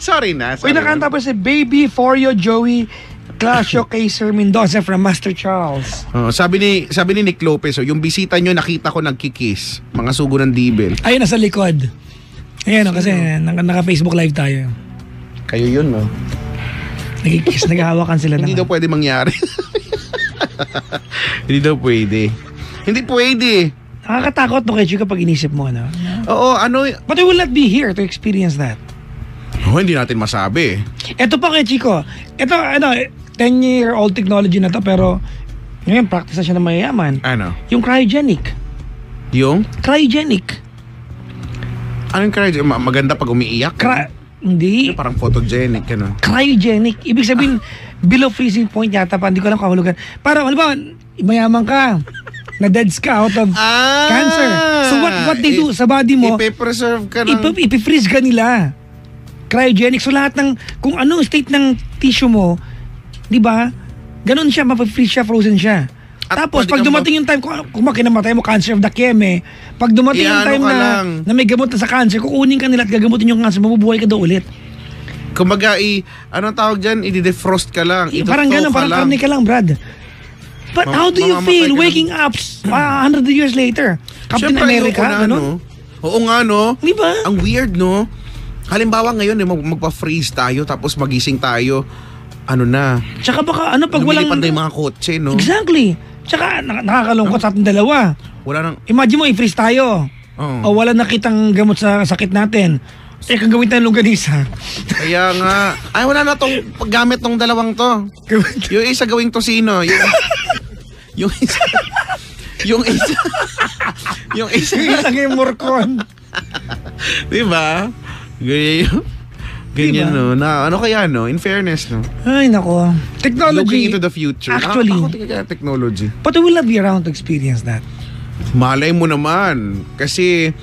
[SPEAKER 2] Sorry na.
[SPEAKER 1] Uy, nakanta pa si Baby For You, Joey Clasio, Kaiser Mendoza from Master Charles.
[SPEAKER 2] Sabi ni Nick Lopez, yung bisita nyo nakita ko nagkikiss. Mga sugo ng dibel.
[SPEAKER 1] Ayun, nasa likod. Ayan, kasi naka-Facebook live tayo.
[SPEAKER 2] Kayo yun, no?
[SPEAKER 1] Nagkikiss, naghahawakan sila.
[SPEAKER 2] Hindi daw pwede mangyari. Hindi daw pwede. Hindi pwede.
[SPEAKER 1] Nakakatakot no, Chico, kapag inisip mo,
[SPEAKER 2] Oo,
[SPEAKER 1] But we will not be here to experience that.
[SPEAKER 2] Hindi natin masabi.
[SPEAKER 1] Ito pa kay Chico. Ito, 10-year-old technology na to, pero ngayon, practice na siya ng mayayaman.
[SPEAKER 2] Ano?
[SPEAKER 1] Yung cryogenic.
[SPEAKER 2] Yung?
[SPEAKER 1] Cryogenic.
[SPEAKER 2] Anong cryogenic? Maganda pag umiiyak?
[SPEAKER 1] Hindi.
[SPEAKER 2] Parang photogenic, gano'n.
[SPEAKER 1] Cryogenic. Ibig sabihin, below freezing point yata pa. Hindi ko alam kahulugan. Parang, alam ba, mayaman ka. Na-deads ka out of cancer. So what they do sa body mo,
[SPEAKER 2] ipe-preserve ka ng...
[SPEAKER 1] Ipi-freeze ka nila. Cryogenic. So lahat ng, kung anong state ng tissue mo, di ba, ganun siya, mapifreeze siya, frozen siya.
[SPEAKER 2] At
[SPEAKER 1] tapos pag dumating yung time, kung makinamatay mo, cancer of the keme, pag dumating yung time na may gamot na sa cancer, kukunin ka nila at gagamutin yung cancer, mabubuhay ka daw ulit.
[SPEAKER 2] Kumbaga, anong tawag dyan? I-defrost ka lang.
[SPEAKER 1] Parang ganun, parang karne ka lang, Brad. But how do you feel waking up 100 years later? Captain America, gano'n?
[SPEAKER 2] Oo nga, no?
[SPEAKER 1] Di ba?
[SPEAKER 2] Ang weird, no? Halimbawa ngayon, magpa-freeze tayo, tapos magising tayo, ano na?
[SPEAKER 1] Tsaka baka, pag walang...
[SPEAKER 2] Lumilipad na yung mga kotse, no?
[SPEAKER 1] Exactly. Tsaka, nakakalungkot sa ating dalawa.
[SPEAKER 2] Wala nang...
[SPEAKER 1] Imagine mo, i-freeze tayo. O wala nakitang gamot sa sakit natin. Kung gawin tayong longganisa.
[SPEAKER 2] Kaya nga. Ay, wala na tong paggamit ng dalawang to. Yung isa gawing tosino. Yung isa... Yung isa
[SPEAKER 1] yung morcon.
[SPEAKER 2] Diba? Ganyan, no? Na, ano kaya, no? In fairness, no?
[SPEAKER 1] Ay, nako. Technology.
[SPEAKER 2] Looking into the future.
[SPEAKER 1] Actually.
[SPEAKER 2] Technology.
[SPEAKER 1] But we will not be around to experience that.
[SPEAKER 2] Malay mo naman. Kasi...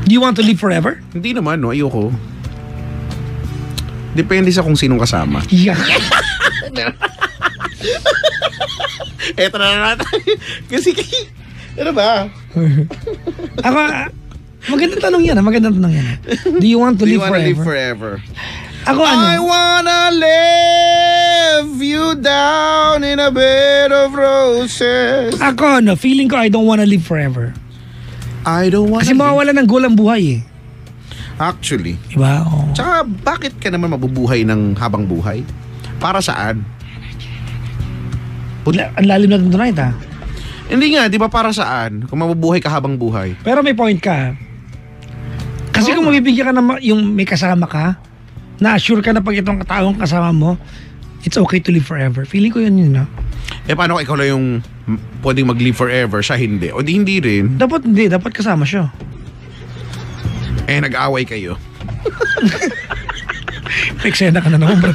[SPEAKER 1] Do you want to live forever?
[SPEAKER 2] Hindi naman, no? Ayoko. Depende sa kung sinong kasama.
[SPEAKER 1] Yeah.
[SPEAKER 2] Eto na natin. Kasi, ano ba?
[SPEAKER 1] Ako, magandang tanong yan. Do you want to live
[SPEAKER 2] forever?
[SPEAKER 1] Ako
[SPEAKER 2] I wanna live you down in a bed of roses.
[SPEAKER 1] Ako, feeling ko I don't wanna live forever.
[SPEAKER 2] I don't wanna
[SPEAKER 1] Kasi mawawala ng goal ang buhay eh.
[SPEAKER 2] Actually.
[SPEAKER 1] Diba? Oh.
[SPEAKER 2] Tsaka, bakit ka naman mabubuhay ng habang buhay? Para saan?
[SPEAKER 1] Ang lalim natin tonight ha.
[SPEAKER 2] Hindi nga, di ba para saan? Kung mabubuhay ka habang buhay.
[SPEAKER 1] Pero may point ka. Kasi kung mabibigyan ka na yung may kasama ka, na-assure ka na pag itong taong kasama mo, it's okay to live forever. Feeling ko yun, no?
[SPEAKER 2] Eh paano kung ikaw lang yung pwedeng mag-live forever, siya hindi? O hindi rin?
[SPEAKER 1] Dapat kasama siya.
[SPEAKER 2] Eh, nag-away kayo.
[SPEAKER 1] May eksena ka na naman, bro.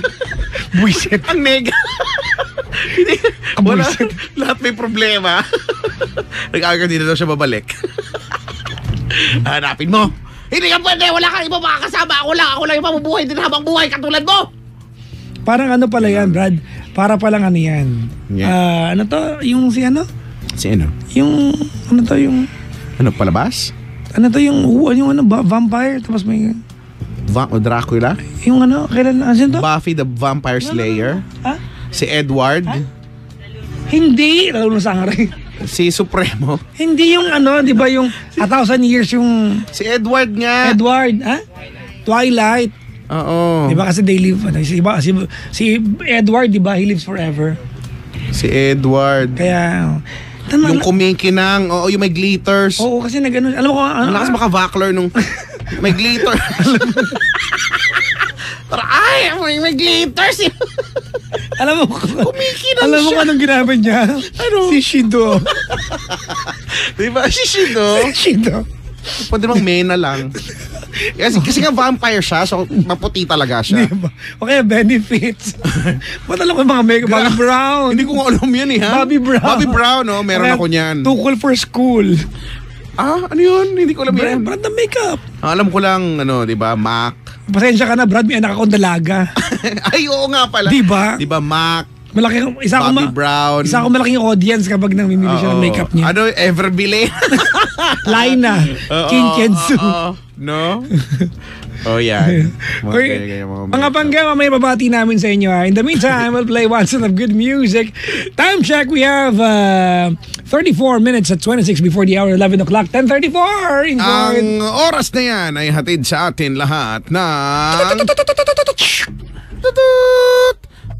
[SPEAKER 1] Buisit.
[SPEAKER 2] Ang nega. Wala, lahat may problema. Nag-away ka, hindi na daw siya babalik. Hanapin mo. Hindi ka pwede, wala kang iba makakasama. Ako lang yung mabubuhay din habang buhay katulad mo.
[SPEAKER 1] Parang ano pala yan, Brad? Para palang ano yan.
[SPEAKER 2] Yeah.
[SPEAKER 1] Ano to? Yung si ano?
[SPEAKER 2] Si ano?
[SPEAKER 1] Yung, ano to yung...
[SPEAKER 2] Ano, palabas?
[SPEAKER 1] Ano to yung ano, vampire? Tapos may...
[SPEAKER 2] Dracula?
[SPEAKER 1] Yung ano, kailan, asin to?
[SPEAKER 2] Buffy the Vampire Slayer?
[SPEAKER 1] Ha?
[SPEAKER 2] Si Edward?
[SPEAKER 1] Hindi! Lalo na sangre.
[SPEAKER 2] Si Supremo?
[SPEAKER 1] Hindi yung ano, di ba yung 1,000 years yung...
[SPEAKER 2] Si Edward nga.
[SPEAKER 1] Edward, ha? Twilight.
[SPEAKER 2] Oo.
[SPEAKER 1] Di ba kasi they live, si Edward, di ba, he lives forever.
[SPEAKER 2] Si Edward.
[SPEAKER 1] Kaya...
[SPEAKER 2] Yung kumikinang, oo, yung may glitters.
[SPEAKER 1] Oo, kasi nag-ano, alam mo kung ano...
[SPEAKER 2] Malakas makavakler nung may glitter. Ay, may glitters.
[SPEAKER 1] Alam mo,
[SPEAKER 2] kumikinang
[SPEAKER 1] alam mo
[SPEAKER 2] siya.
[SPEAKER 1] kung anong ginamit niya?
[SPEAKER 2] Ano?
[SPEAKER 1] Si Shido.
[SPEAKER 2] Diba? Si Shido?
[SPEAKER 1] Shido.
[SPEAKER 2] Pwede bang mena lang. Kasi nga vampire siya, so maputi talaga siya.
[SPEAKER 1] Diba? O kaya benefits. Ba't alam ko yung mga makeup? Bobby Brown.
[SPEAKER 2] Hindi ko nga alam yan eh, ha?
[SPEAKER 1] Bobby Brown.
[SPEAKER 2] Bobby Brown, no? Meron ako niyan.
[SPEAKER 1] Too cool for school.
[SPEAKER 2] Ah, ano yun? Hindi ko alam yan.
[SPEAKER 1] Brand ng makeup.
[SPEAKER 2] Alam ko lang, ano, di ba, MAC.
[SPEAKER 1] Pasensya ka na, Brad. May anak akong dalaga.
[SPEAKER 2] Ay, oo nga pala.
[SPEAKER 1] Diba?
[SPEAKER 2] Di ba, MAC.
[SPEAKER 1] Malaki,
[SPEAKER 2] Bobby Brown.
[SPEAKER 1] Isa akong malaking audience kapag namimili siya ng makeup niya.
[SPEAKER 2] Ano, Everbile?
[SPEAKER 1] Lina. Kinkensu.
[SPEAKER 2] No? Oh, yan.
[SPEAKER 1] Mga pangga, mamaya babati namin sa inyo. In the meantime, we'll play one set of good music. Time check, we have 34 minutes at 26 before the hour 11 o'clock. 10:34. Enjoy.
[SPEAKER 2] Ang oras na yan ay hatid sa atin lahat na...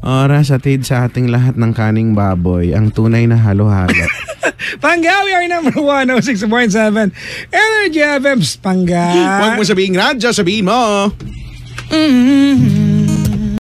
[SPEAKER 2] Oras hatid sa ating lahat ng kaning baboy, ang tunay na halo-halo.
[SPEAKER 1] Pangga, we are number 106.7 Energy FM's Pangga.
[SPEAKER 2] Huwag mo sabihin radyo, sabihin mo.
[SPEAKER 1] Mm-hmm.